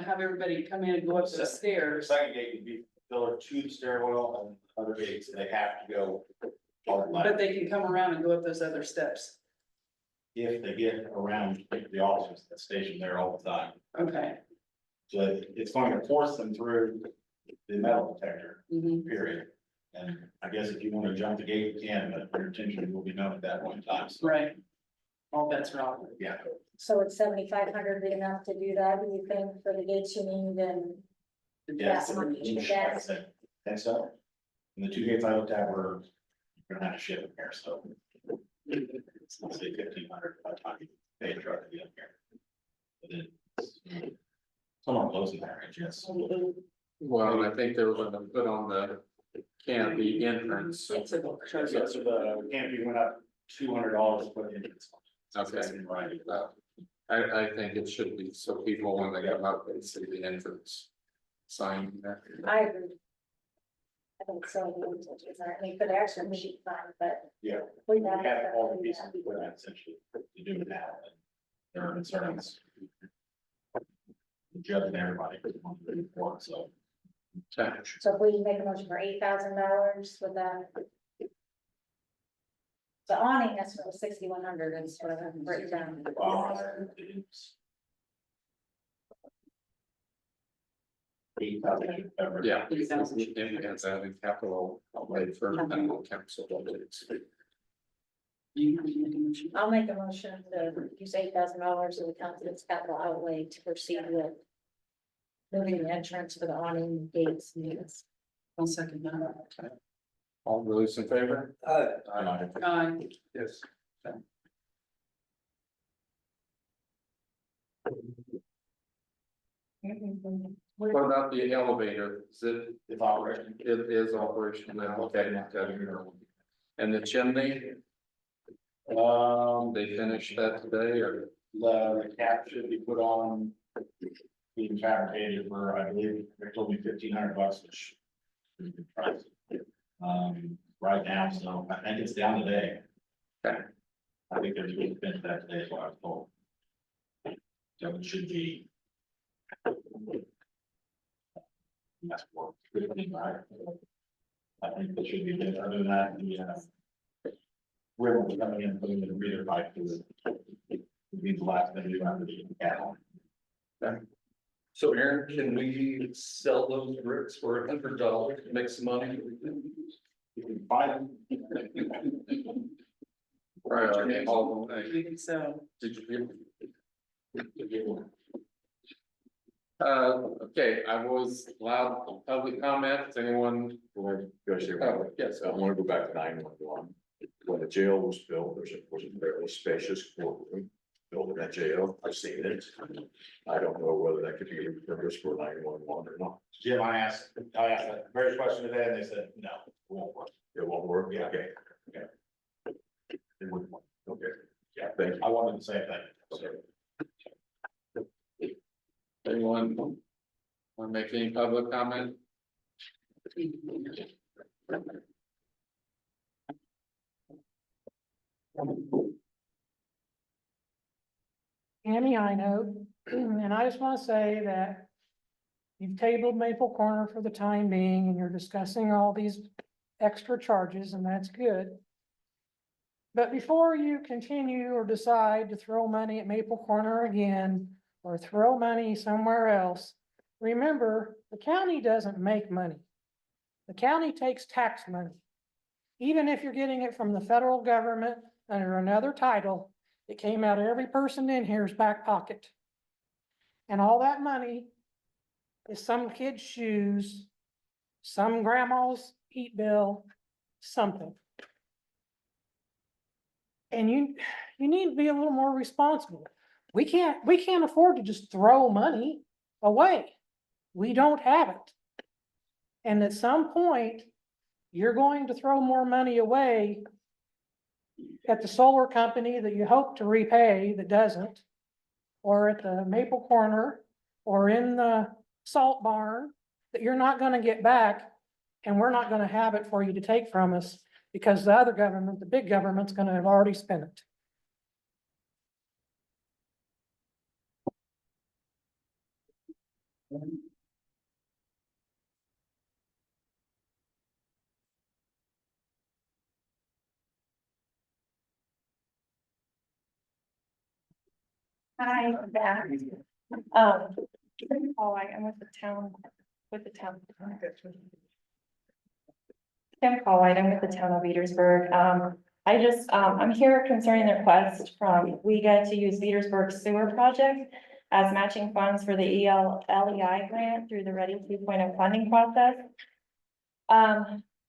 S5: have everybody come in and go up the
S4: The
S5: stairs.
S4: second gate would be pillar to the stairwell, and other gates, they have to go. all left.
S5: But they can come around and go up those other steps.
S4: If they get around the officers that station there all the time.
S5: Okay.
S4: So it's going to force them through the metal detector,
S5: Mhm.
S4: period. And I guess if you want to jump the gate, you can, but your intention will be known at that point in time. So,
S5: Right. All bets are off.
S4: yeah.
S6: So it's 7,500 be enough to do that, do you think, for the gates you need and?
S4: Yes,
S6: Yeah,
S4: like I said, think so. And the 2 gates I looked at were, you're gonna have to ship them here, so. Let's say 1,500 by the time you pay a truck to get up here. But then, someone close in there, I guess.
S1: Well, I think they were gonna put on the canopy entrance.
S5: It's a book.
S4: So the canopy went up $200 for the entrance.
S1: Okay.
S4: Right.
S1: I think it should be, so people, when they come up, they see the entrance sign there.
S6: I agree. I think so, I mean, for the extra meat fine, but.
S4: Yeah.
S6: We
S4: We
S6: have.
S4: have all the pieces of equipment essentially to do that. And there are concerns. Judging everybody, so.
S1: Okay.
S6: So if we make a motion for $8,000 with that. The awning, that's for 6,100 is what I written down.
S1: Yeah. If we have that in capital outlay for council budgets.
S6: I'll make a motion to use $8,000 of the council's capital outlay to proceed with. Moving the entrance for the awning gates needs.
S5: I'll second that.
S1: All those in favor? Aye.
S10: Yes.
S1: What about the elevator? Is it,
S4: It's operation.
S1: it is operational now, okay, and the chimney, they finished that today, or?
S4: The cap should be put on. Being fabricated for, I believe, they told me $1,500, which. is a good price. Right now, so I think it's down today.
S1: Okay.
S4: I think they're going to finish that today, is what I was told. So it should be. That's for good thing, right? I think it should be good, other than that, the ribbon coming in, putting the reader pipe to it. Would be the last thing you have to do.
S9: So Aaron, can we sell those bricks for $100 to make some money?
S4: You can buy them.
S1: Right, okay, all,
S5: So,
S1: did you give? Okay, I was allowed public comments, anyone? Yes,
S10: I want to go back to 911. When the jail was built, was a fairly spacious courtroom built in that jail. I've seen it. I don't know whether that could be repurposed for 911 or not.
S4: Jim, I asked that very question today, and they said, no, it won't work.
S10: It won't work.
S4: Yeah.
S10: Okay.
S4: It wouldn't work.
S10: Okay.
S4: Yeah,
S10: Thank you.
S4: I wanted to say that.
S10: Okay.
S1: anyone? Want to make any public comment?
S13: Annie, I know, and I just want to say that you've tabled Maple Corner for the time being, and you're discussing all these extra charges, and that's good. But before you continue or decide to throw money at Maple Corner again, or throw money somewhere else, remember, the county doesn't make money. The county takes tax money. even if you're getting it from the federal government under another title, it came out of every person in here's back pocket. And all that money is some kid's shoes, some grandma's heat bill, something. And you need to be a little more responsible. We can't afford to just throw money away. We don't have it. And at some point, you're going to throw more money away at the solar company that you hope to repay that doesn't, or at the Maple Corner, or in the salt barn that you're not gonna get back, and we're not gonna have it for you to take from us because the other government, the big government's gonna have already spent it.
S14: Hi, I'm back. Oh, I'm with the town. Kim Paulite, I'm with the town of Petersburg. I'm here concerning the request from WEGA to use Petersburg sewer project as matching funds for the LEI grant through the Ready 2.0 funding process.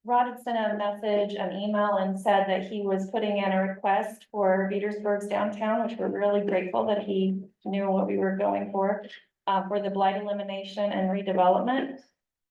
S14: Rod had sent a message, an email, and said that he was putting in a request for Petersburg's downtown, which we're really grateful that he knew what we were going for the blight elimination and redevelopment.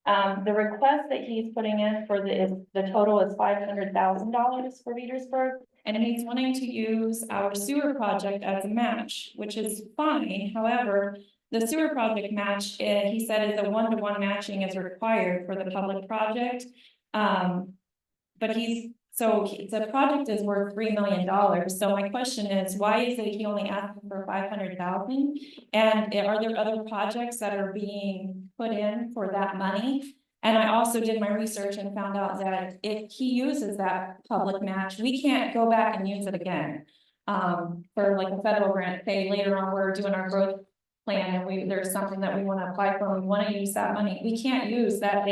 S14: The request that he's putting in for the total is $500,000 for Petersburg. And he's wanting to use our sewer project as a match, which is fine. However, the sewer project match, he said, is a 1-to-1 matching is required for the public project. But the project is worth $3 million. So my question is, why is it he only asking for 500,000? And are there other projects that are being put in for that money? And I also did my research and found out that if he uses that public match, we can't go back and use it again. For like a federal grant, say later on, we're doing our growth plan and there's something that we want to apply for, and we want to use that money. We can't use that.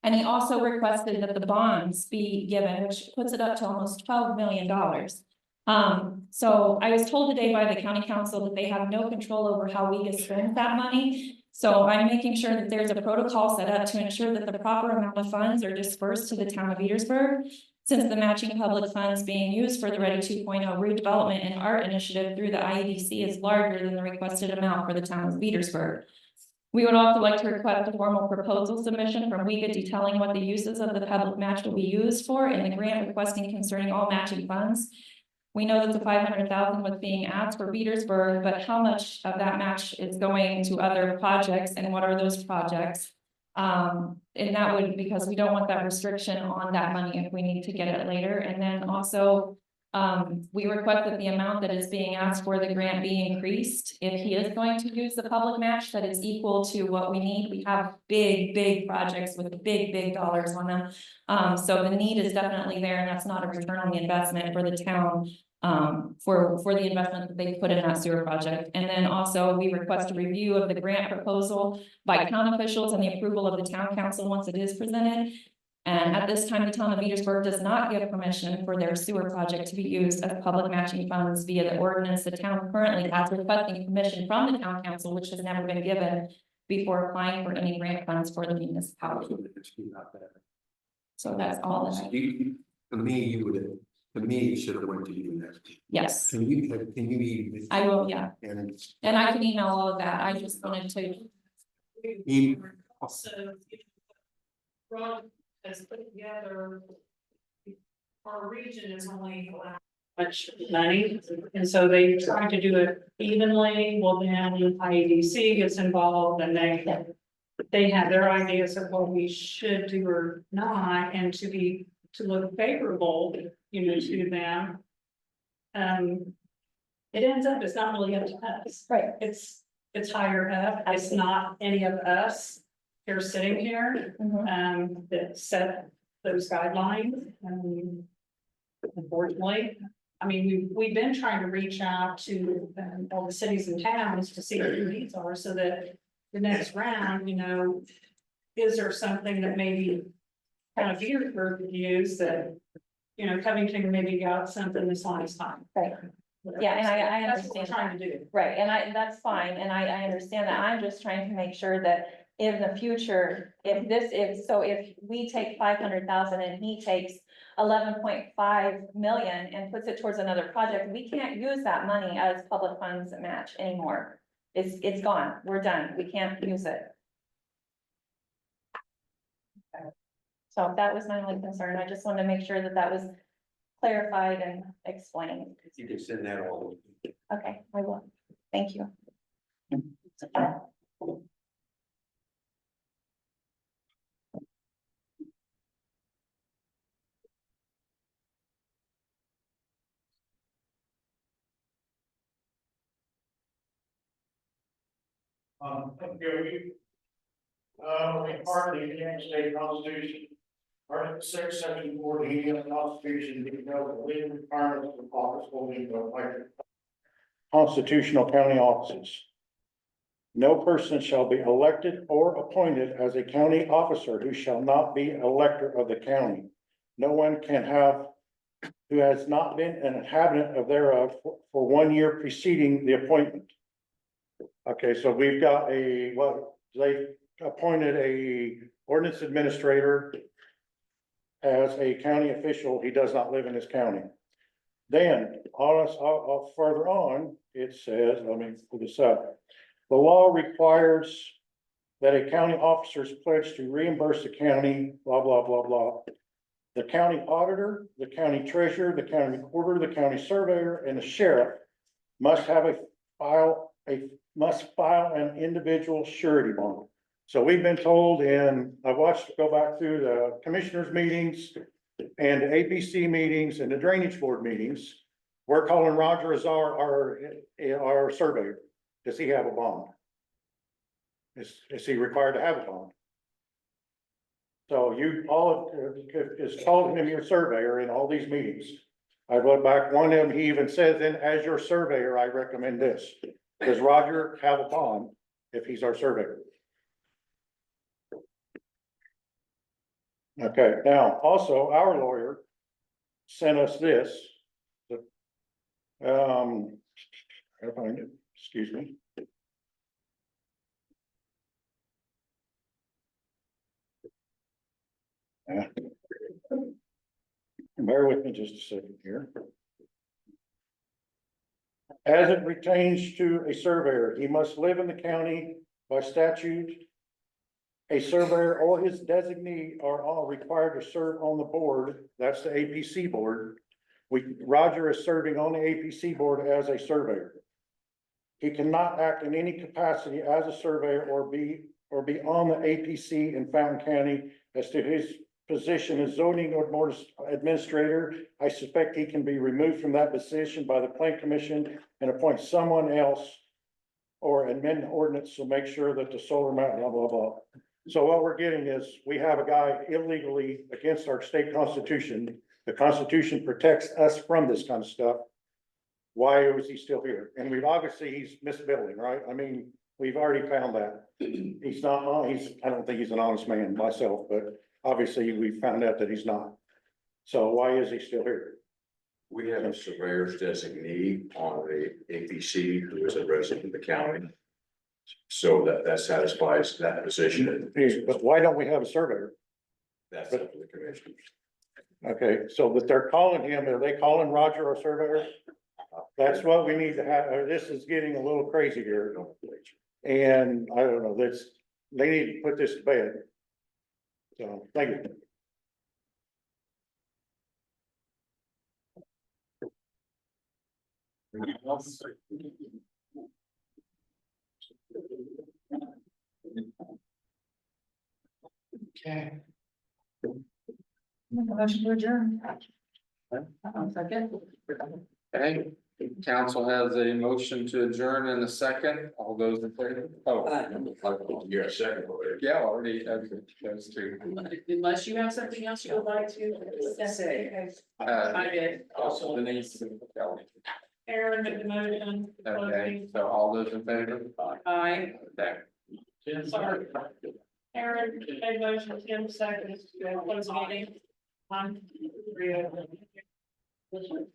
S14: And he also requested that the bonds be given, which puts it up to almost $12 million. So I was told today by the county council that they have no control over how we spend that money. So I'm making sure that there's a protocol set up to ensure that the proper amount of funds are dispersed to the town of Petersburg, since the matching public funds being used for the Ready 2.0 redevelopment and art initiative through the IEDC is larger than the requested amount for the town of Petersburg. We would also like to request a formal proposal submission from WEGA detailing what the uses of the public match will be used for and the grant requesting concerning all matching funds. We know that the 500,000 was being asked for Petersburg, but how much of that match is going to other projects and what are those projects? And that would, because we don't want that restriction on that money if we need to get it later. And then also, we request that the amount that is being asked for the grant be increased. If he is going to use the public match, that is equal to what we need. We have big projects with big dollars on them. So the need is definitely there, and that's not a return on the investment for the town, for the investment that they put in that sewer project. And then also we request a review of the grant proposal by town officials and the approval of the town council once it is presented. And at this time, the town of Petersburg does not give permission for their sewer project to be used as public matching funds via the ordinance. The town currently has requesting permission from the town council, which has never been given before applying for any grant funds for the municipality. So that's all that
S7: To me, you should have went to you next.
S14: yes,
S7: Can you even?
S14: I will, yeah. And I can email all of that. I just wanted to.
S2: Also, Rod has put together, our region is only allowed much money, and so they try to do it evenly. Well, then IEDC gets involved and they have their ideas of what we should do or not, and to look favorable, to them. It ends up, it's not really up to us.
S14: Right.
S2: It's higher up. It's not any of us here sitting here, that set those guidelines. Unfortunately, I mean, we've been trying to reach out to all the cities and towns to see what their needs are, so that the next round, is there something that maybe kind of Petersburg could use that, you know, Covington maybe got something this on his time.
S14: Right. Yeah, and I
S2: That's what we're
S14: understand
S2: trying to do.
S14: Right, and that's fine, and I understand that, I'm just trying to make sure that in the future, if we take 500,000 and he takes 11.5 million and puts it towards another project, we can't use that money as public funds match anymore. It's gone, we're done, we can't use it. So that was my only concern, I just wanted to make sure that that was clarified and explained.
S7: You can send that all.
S14: Okay, I will, thank you.
S3: We partly in the state constitution. Article 6, section 14 of the Constitution, details the legal requirements of office holding of elected constitutional county offices. No person shall be elected or appointed as a county officer who shall not be an elector of the county. No one can have, who has not been an inhabitant of thereof for 1 year preceding the appointment. Okay, so we've got they appointed a ordinance administrator as a county official. He does not live in this county. Then, further on, it says, let me pull this up. The law requires that a county officer is pledged to reimburse the county, blah, blah, blah, blah. The county auditor, the county treasurer, the county recorder, the county surveyor, and the sheriff must file an individual surety bond. So we've been told, and I watched, go back through the commissioners' meetings and the APC meetings and the drainage board meetings. We're calling Roger as our surveyor. Does he have a bond? Is he required to have a bond? So you all is calling him your surveyor in all these meetings. I went back, one of them, he even says, then as your surveyor, I recommend this. Does Roger have a bond if he's our surveyor? Okay, now, also, our lawyer sent us this. I find it, excuse me. Bear with me just a second here. As it pertains to a surveyor, he must live in the county by statute. A surveyor or his designee are all required to serve on the board. That's the APC board. Roger is serving on the APC board as a surveyor. He cannot act in any capacity as a surveyor or be on the APC in Fountain County. As to his position as zoning board administrator, I suspect he can be removed from that position by the Plan Commission and appoint someone else or amend the ordinance to make sure that the solar mountain, blah, blah, blah. So what we're getting is we have a guy illegally against our state constitution. The Constitution protects us from this kind of stuff. Why is he still here? And he's misbilling, right? I mean, we've already found that. He's not, I don't think he's an honest man myself, but obviously we found out that he's not. So why is he still here?
S10: We have a surveyor's designee on the APC who is a resident of the county. So that satisfies that position.
S3: But why don't we have a surveyor?
S10: That's up to the commissioners.
S3: Okay, so but they're calling him, are they calling Roger our surveyor? That's what we need to have, this is getting a little crazy here. And I don't know, they need to put this to bed. So, thank you.
S5: Okay. Motion to adjourn. Second.
S1: Okay, council has a motion to adjourn in a second. All those in favor? Oh,
S10: You're a second over
S1: yeah, already, those two.
S5: Unless you have something else you would like to say. I did.
S1: Also Denise.
S2: Aaron made the motion.
S1: Okay, so all those in favor?
S5: Aye.
S1: Okay.
S2: Sorry. Aaron made motion, Tim seconds, to close the meeting. 1, 3,
S13: Thanks.